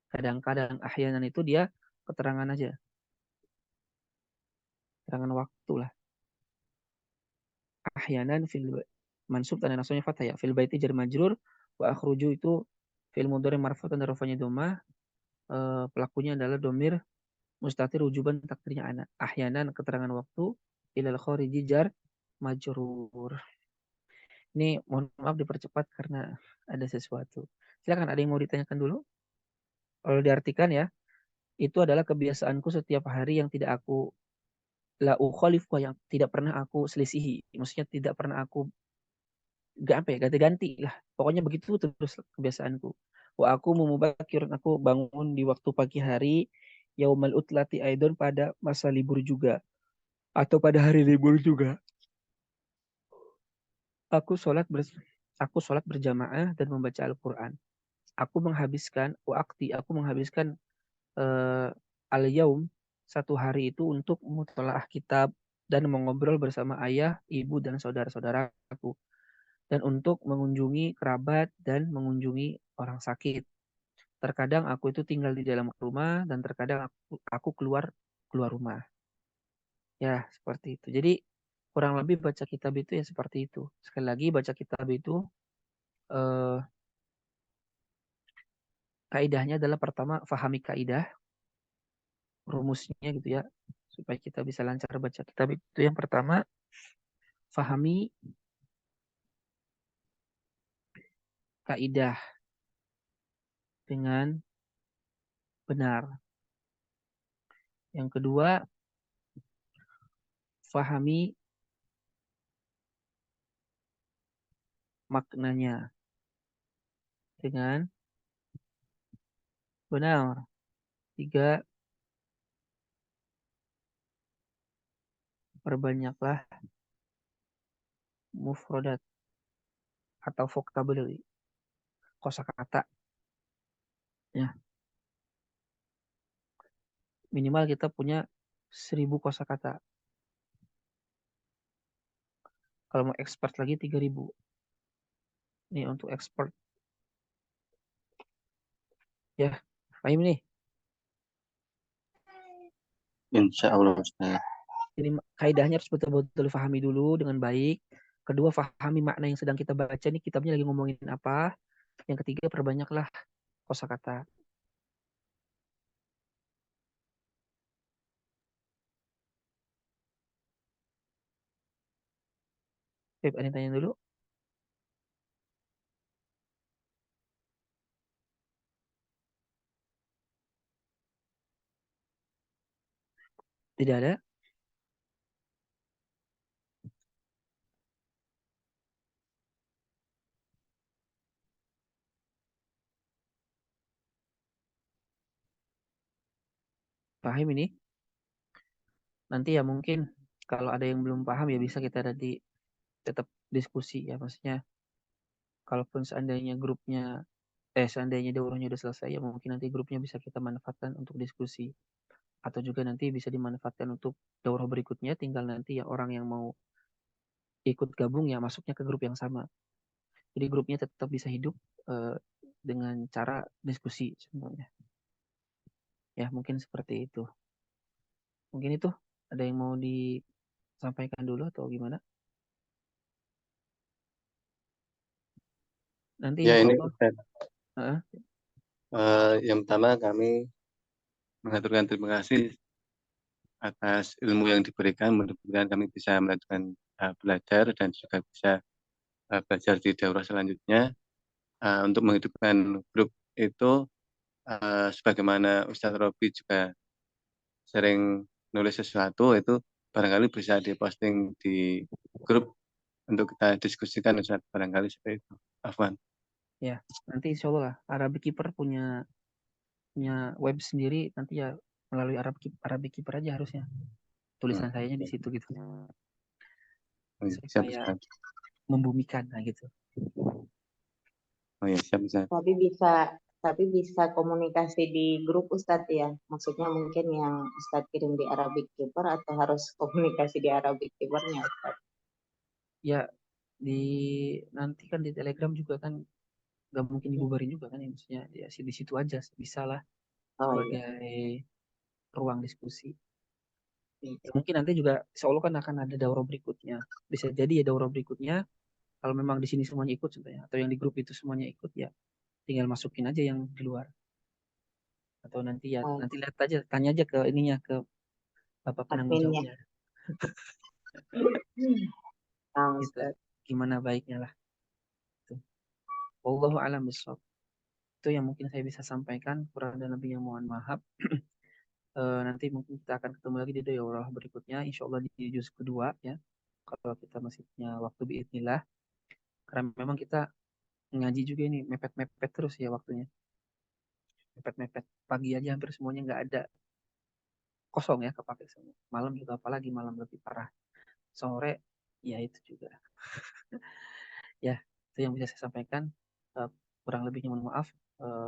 C: Kadang-kadang ahyanan itu dia keterangan aja. Keterangan waktu lah. Ahyanan fil mansub tanda nasabnya fathah ya. Fil baiti jar majrur wa akhruju itu fil mudhari marfu tanda rafanya dhammah. Pelakunya adalah domir mustatir wujuban takdirnya anak. Ahyanan keterangan waktu ilal khariji jar majrur. Ini mohon maaf dipercepat karena ada sesuatu. Silakan, ada yang mau ditanyakan dulu? Kalau diartikan ya, itu adalah kebiasaanku setiap hari yang tidak aku la ukhalifu, yang tidak pernah aku selisihi. Maksudnya tidak pernah aku ganti-ganti lah. Pokoknya begitu terus kebiasaanku. Wa aku mumubakirun, aku bangun di waktu pagi hari, yaumal utlati aidon pada masa libur juga atau pada hari libur juga. Aku sholat berjamaah dan membaca Al-Quran. Aku menghabiskan aku menghabiskan al-yaum satu hari itu untuk mutolaah kitab dan mengobrol bersama ayah, ibu dan saudara-saudaraku, dan untuk mengunjungi kerabat dan mengunjungi orang sakit. Terkadang aku itu tinggal di dalam rumah dan terkadang aku keluar rumah. Ya, seperti itu. Jadi kurang lebih baca kitab itu ya seperti itu. Sekali lagi, baca kitab itu kaidahnya adalah pertama fahami kaidah, rumusnya gitu ya, supaya kita bisa lancar baca kitab itu. Yang pertama, fahami kaidah dengan benar. Yang kedua, fahami maknanya dengan benar. Tiga, perbanyaklah mufradat atau vocabulary, kosakata. Ya. Minimal kita punya 1000 kosakata. Kalau mau expert lagi 3000. Ini untuk expert. Ya, paham nih?
D: Insya Allah Ustaz.
C: Jadi kaidahnya harus betul-betul difahami dulu dengan baik. Kedua, fahami makna yang sedang kita baca nih, kitabnya lagi ngomongin apa. Yang ketiga, perbanyaklah kosakata. Baik, ada yang tanya dulu? Tidak ada? Paham ini? Nanti ya mungkin kalau ada yang belum paham ya bisa kita nanti tetap diskusi ya. Maksudnya kalaupun seandainya daurahnya udah selesai ya mungkin nanti grupnya bisa kita manfaatkan untuk diskusi. Atau juga nanti bisa dimanfaatkan untuk daurah berikutnya, tinggal nanti ya orang yang mau ikut gabung ya masuknya ke grup yang sama. Jadi grupnya tetap bisa hidup dengan cara diskusi sebenarnya. Ya mungkin seperti itu. Mungkin itu ada yang mau disampaikan dulu atau gimana? Nanti
D: Ya
C: insya
D: ini
C: Allah.
D: Ustaz. Yang pertama kami mengaturkan terima kasih atas ilmu yang diberikan. Mudah-mudahan kami bisa melanjutkan belajar dan juga bisa belajar di daurah selanjutnya. Untuk menghidupkan grup itu sebagaimana Ustadz Robi juga sering nulis sesuatu, itu barangkali bisa diposting di grup untuk kita diskusikan, Ustadz, barangkali seperti itu. Afwan.
C: Ya, nanti insya Allah lah Arabic Keeper punya web sendiri, nanti ya melalui Arabic Keeper aja harusnya. Tulisan sayanya di situ gitu.
D: Oh, iya, siap,
C: Supaya
D: Ustadz.
C: membumikan, nah gitu.
D: Oh ya, siap, Ustadz.
E: Tapi bisa komunikasi di grup Ustadz ya. Maksudnya mungkin yang Ustadz kirim di Arabic Keeper atau harus komunikasi di Arabic Keeper-nya Ustadz?
C: Ya, nanti kan di Telegram juga kan nggak mungkin dibubarin juga kan ya, maksudnya ya di situ aja bisa lah
E: Oh
C: sebagai
E: iya.
C: ruang diskusi. Ya, mungkin nanti juga insya Allah kan akan ada daurah berikutnya. Bisa jadi ya daurah berikutnya kalau memang di sini semuanya ikut contohnya, atau yang di grup itu semuanya ikut, ya tinggal masukin aja yang di luar. Atau nanti ya
E: Oh,
C: nanti lihat aja, tanya aja ke ininya, ke Bapak penanggung
E: adminnya.
C: jawabnya. Gitu.
E: Ustadz.
C: Gimana baiknya lah. Tuh. Wallahu a'lam bishawab. Itu yang mungkin saya bisa sampaikan, kurang dan lebihnya mohon maaf. Nanti mungkin kita akan ketemu lagi di daurah berikutnya, insya Allah di juz kedua ya, kalau kita masih punya waktu biidznillah, karena memang kita ngaji juga ini mepet-mepet terus ya waktunya, mepet-mepet. Pagi aja hampir semuanya nggak ada, kosong ya, kepake semua. Malam juga apalagi, malam lebih parah. Sore ya itu juga. Ya, itu yang bisa saya sampaikan. Kurang lebihnya mohon maaf.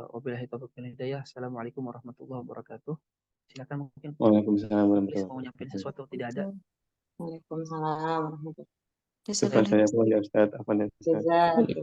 C: Wabillahi taufiq wal hidayah. Assalamualaikum warahmatullahi wabarakatuh. Silakan mungkin
D: Waalaikumsalam
C: please
D: warahmatullahi
C: mau nyampein
D: wabarakatuh.
C: sesuatu, tidak ada.
E: Waalaikumsalam warahmatullahi
D: Syukur saya, ya Ustadz. Afwan, ya Ustadz.
E: wabarakatuh.